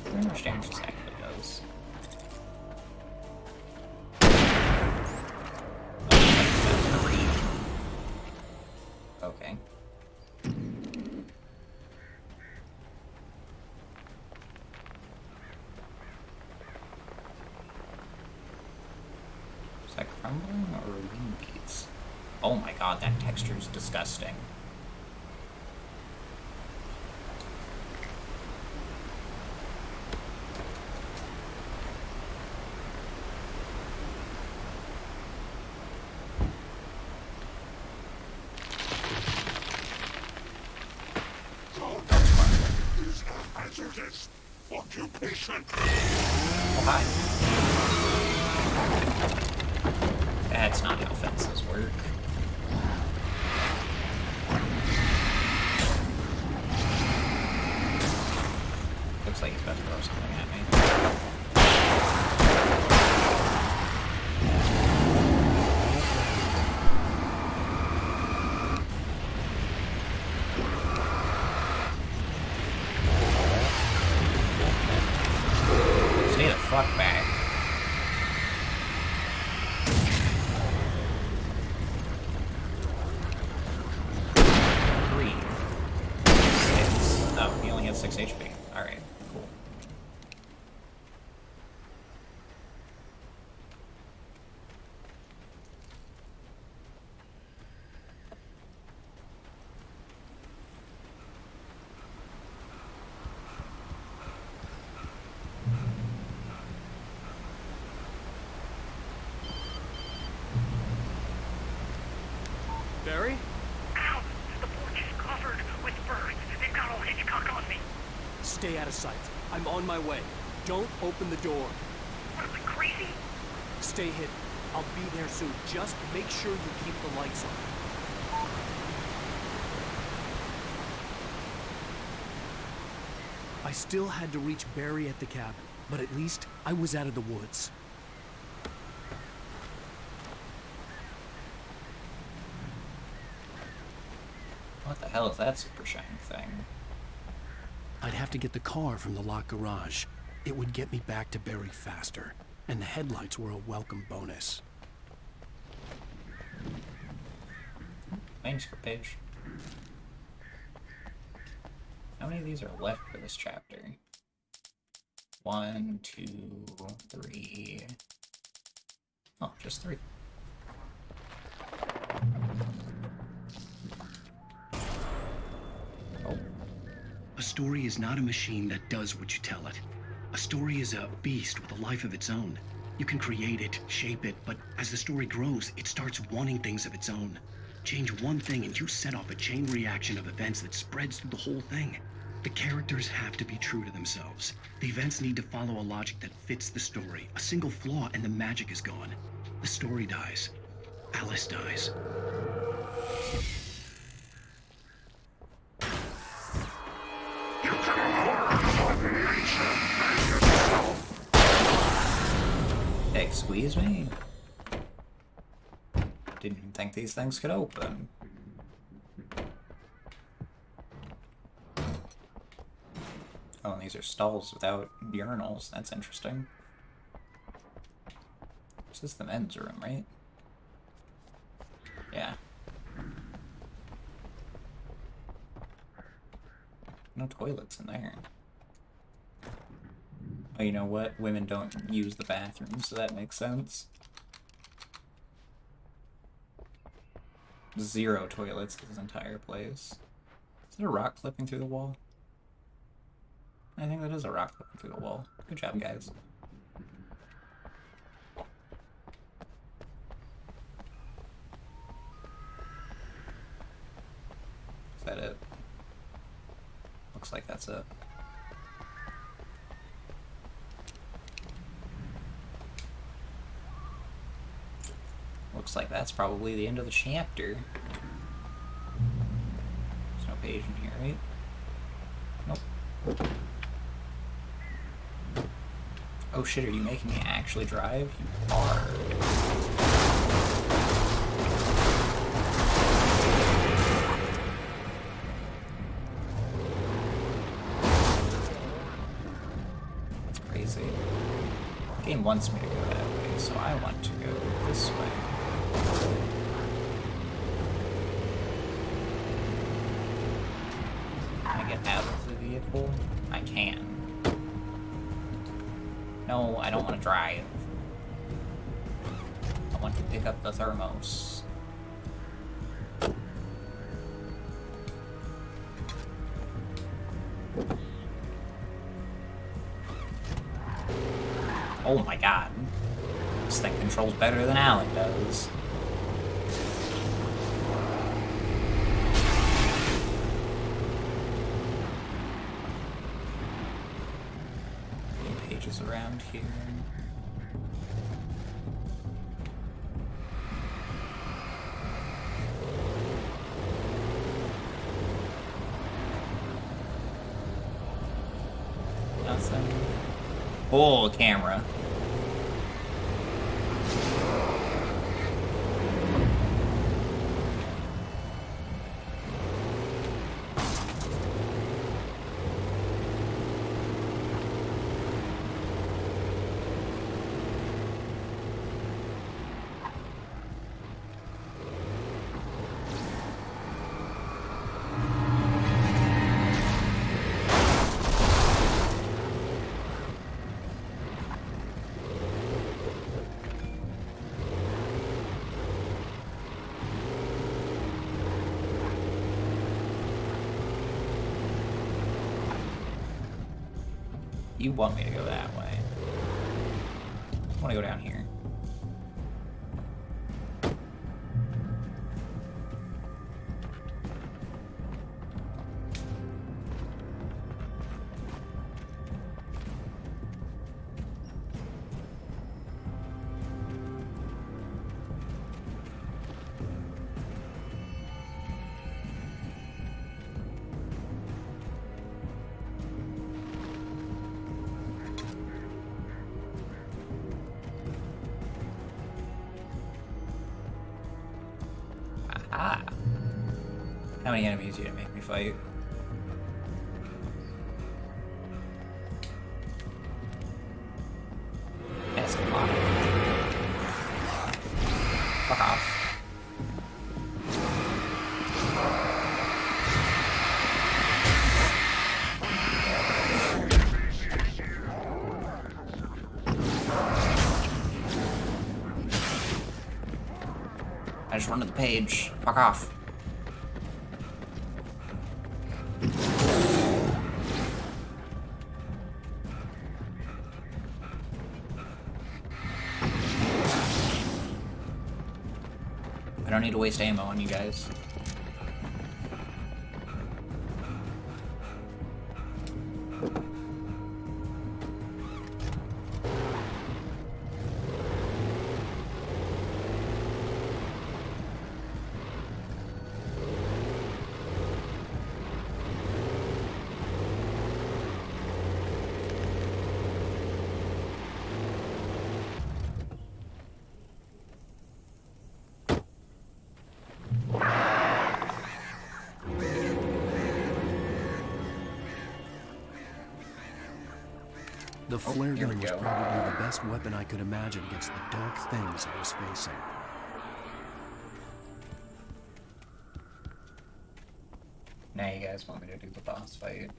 How much damage this actually does? Okay. Is that crumbling or weeds? Oh my god, that texture is disgusting. Answer this. Occupation. Oh, hi. That's not how fences work. Looks like he's about to throw something at me. Stay the fuck back. Three. 6. Oh, he only has 6 HP. Alright, cool. Barry? Ow! The porch is covered with birds. They've got old Hitchcock on me. Stay out of sight. I'm on my way. Don't open the door. What am I, crazy? Stay hidden. I'll be there soon. Just make sure you keep the lights on. I still had to reach Barry at the cabin, but at least I was out of the woods. What the hell is that super shiny thing? I'd have to get the car from the locked garage. It would get me back to Barry faster, and the headlights were a welcome bonus. Manuscript page. How many of these are left for this chapter? 1, 2, 3. Oh, just 3. Oh. A story is not a machine that does what you tell it. A story is a beast with a life of its own. You can create it, shape it, but as the story grows, it starts wanting things of its own. Change one thing and you set off a chain reaction of events that spreads through the whole thing. The characters have to be true to themselves. The events need to follow a logic that fits the story. A single flaw and the magic is gone. The story dies. Alice dies. Hey, squeeze me. Didn't even think these things could open. Oh, and these are stalls without urinals. That's interesting. This is the men's room, right? Yeah. No toilets in there. Oh, you know what? Women don't use the bathroom, so that makes sense. 0 toilets in this entire place. Is there a rock flipping through the wall? I think that is a rock flipping through the wall. Good job, guys. Is that it? Looks like that's it. Looks like that's probably the end of the chapter. There's no page in here, right? Nope. Oh shit, are you making me actually drive? You are. That's crazy. The game wants me to go that way, so I want to go this way. Can I get out of the vehicle? I can. No, I don't want to drive. I want to pick up the thermos. Oh my god. This thing controls better than Alan does. cameras around here. Nothing. Oh, camera. You want me to go that way. I want to go down here. Aha! How many enemies are you gonna make me fight? That's a lot. Fuck off. I just run to the page. Fuck off. I don't need to waste ammo on you guys. The flare gun was probably the best weapon I could imagine against the dark things I was facing. Now you guys want me to do the boss fight.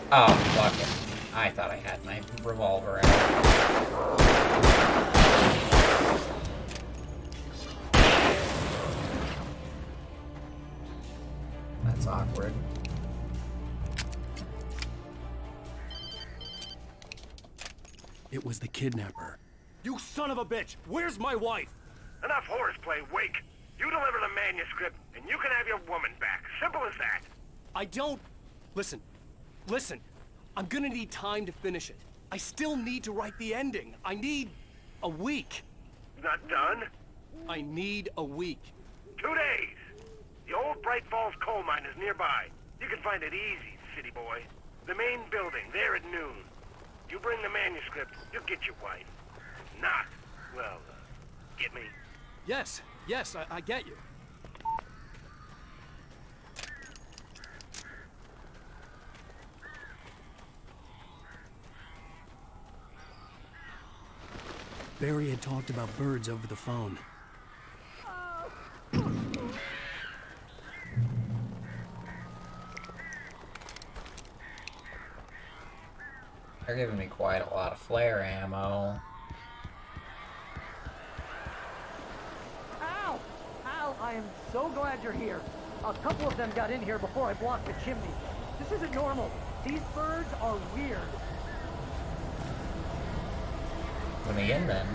Oh, fuck it. I thought I had my revolver out. That's awkward. It was the kidnapper. You son of a bitch! Where's my wife? Enough horseplay, Wake. You deliver the manuscript, and you can have your woman back. Simple as that. I don't... Listen. Listen. I'm gonna need time to finish it. I still need to write the ending. I need... a week. Not done? I need a week. 2 days. The old Bright Falls coal mine is nearby. You can find it easy, city boy. The main building, there at noon. You bring the manuscript, you'll get your wife. Not, well, get me? Yes, I get you. Barry had talked about birds over the phone. They're giving me quite a lot of flare ammo. Ow! Al, I am so glad you're here. A couple of them got in here before I blocked the chimney. This isn't normal. These birds are weird. Let me in then.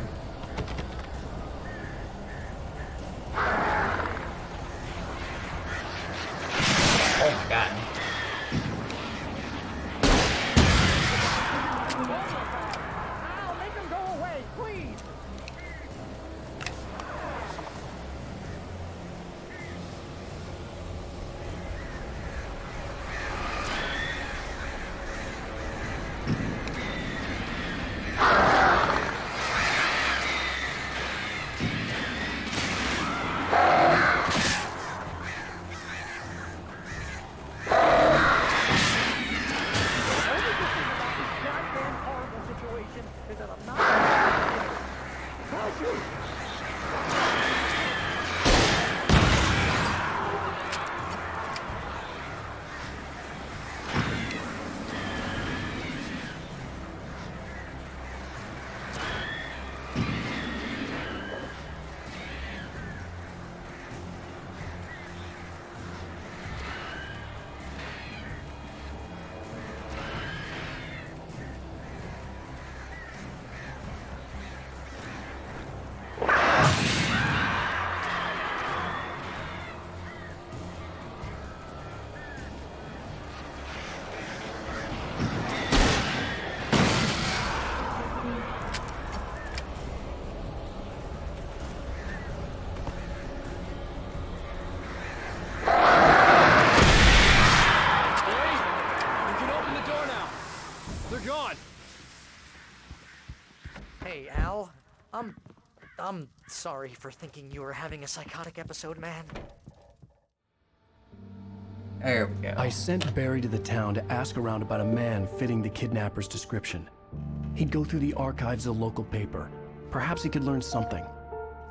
Oh my god. Al, make them go away, please! Hey, Al. I'm sorry for thinking you were having a psychotic episode, man. There we go. I sent Barry to the town to ask around about a man fitting the kidnapper's description. He'd go through the archives of the local paper. Perhaps he could learn something.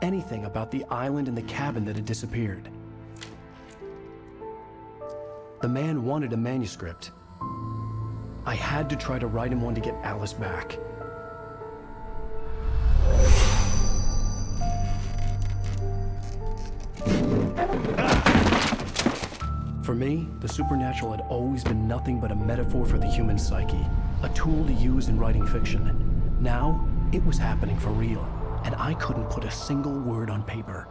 Anything about the island and the cabin that had disappeared. The man wanted a manuscript. I had to try to write him one to get Alice back. For me, the supernatural had always been nothing but a metaphor for the human psyche, a tool to use in writing fiction. Now, it was happening for real, and I couldn't put a single word on paper.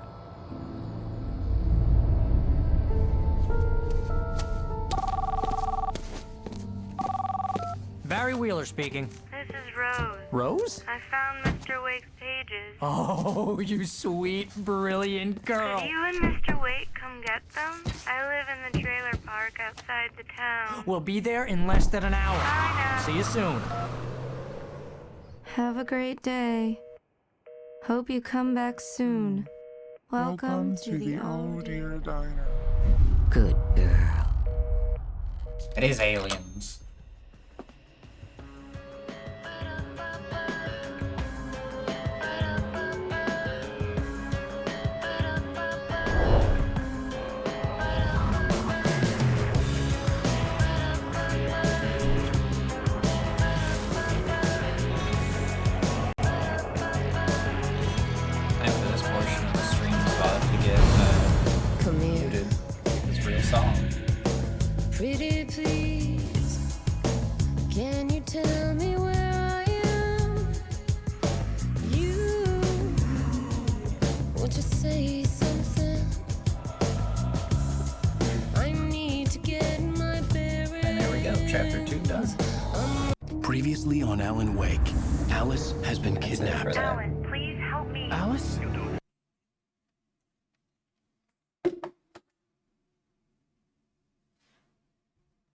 Barry Wheeler speaking. This is Rose. Rose? I found Mr. Wake's pages. Oh, you sweet, brilliant girl. Could you and Mr. Wake come get them? I live in the trailer park outside the town. We'll be there in less than an hour. Bye now. See you soon. Have a great day. Hope you come back soon. Welcome to the Old Dear Diner. Good girl. It is aliens. Pretty please, can you tell me where I am? You, won't you say something? I need to get my bearings. And there we go, chapter 2 done. Previously on Alan Wake, Alice has been kidnapped. Alice, please help me. Alice?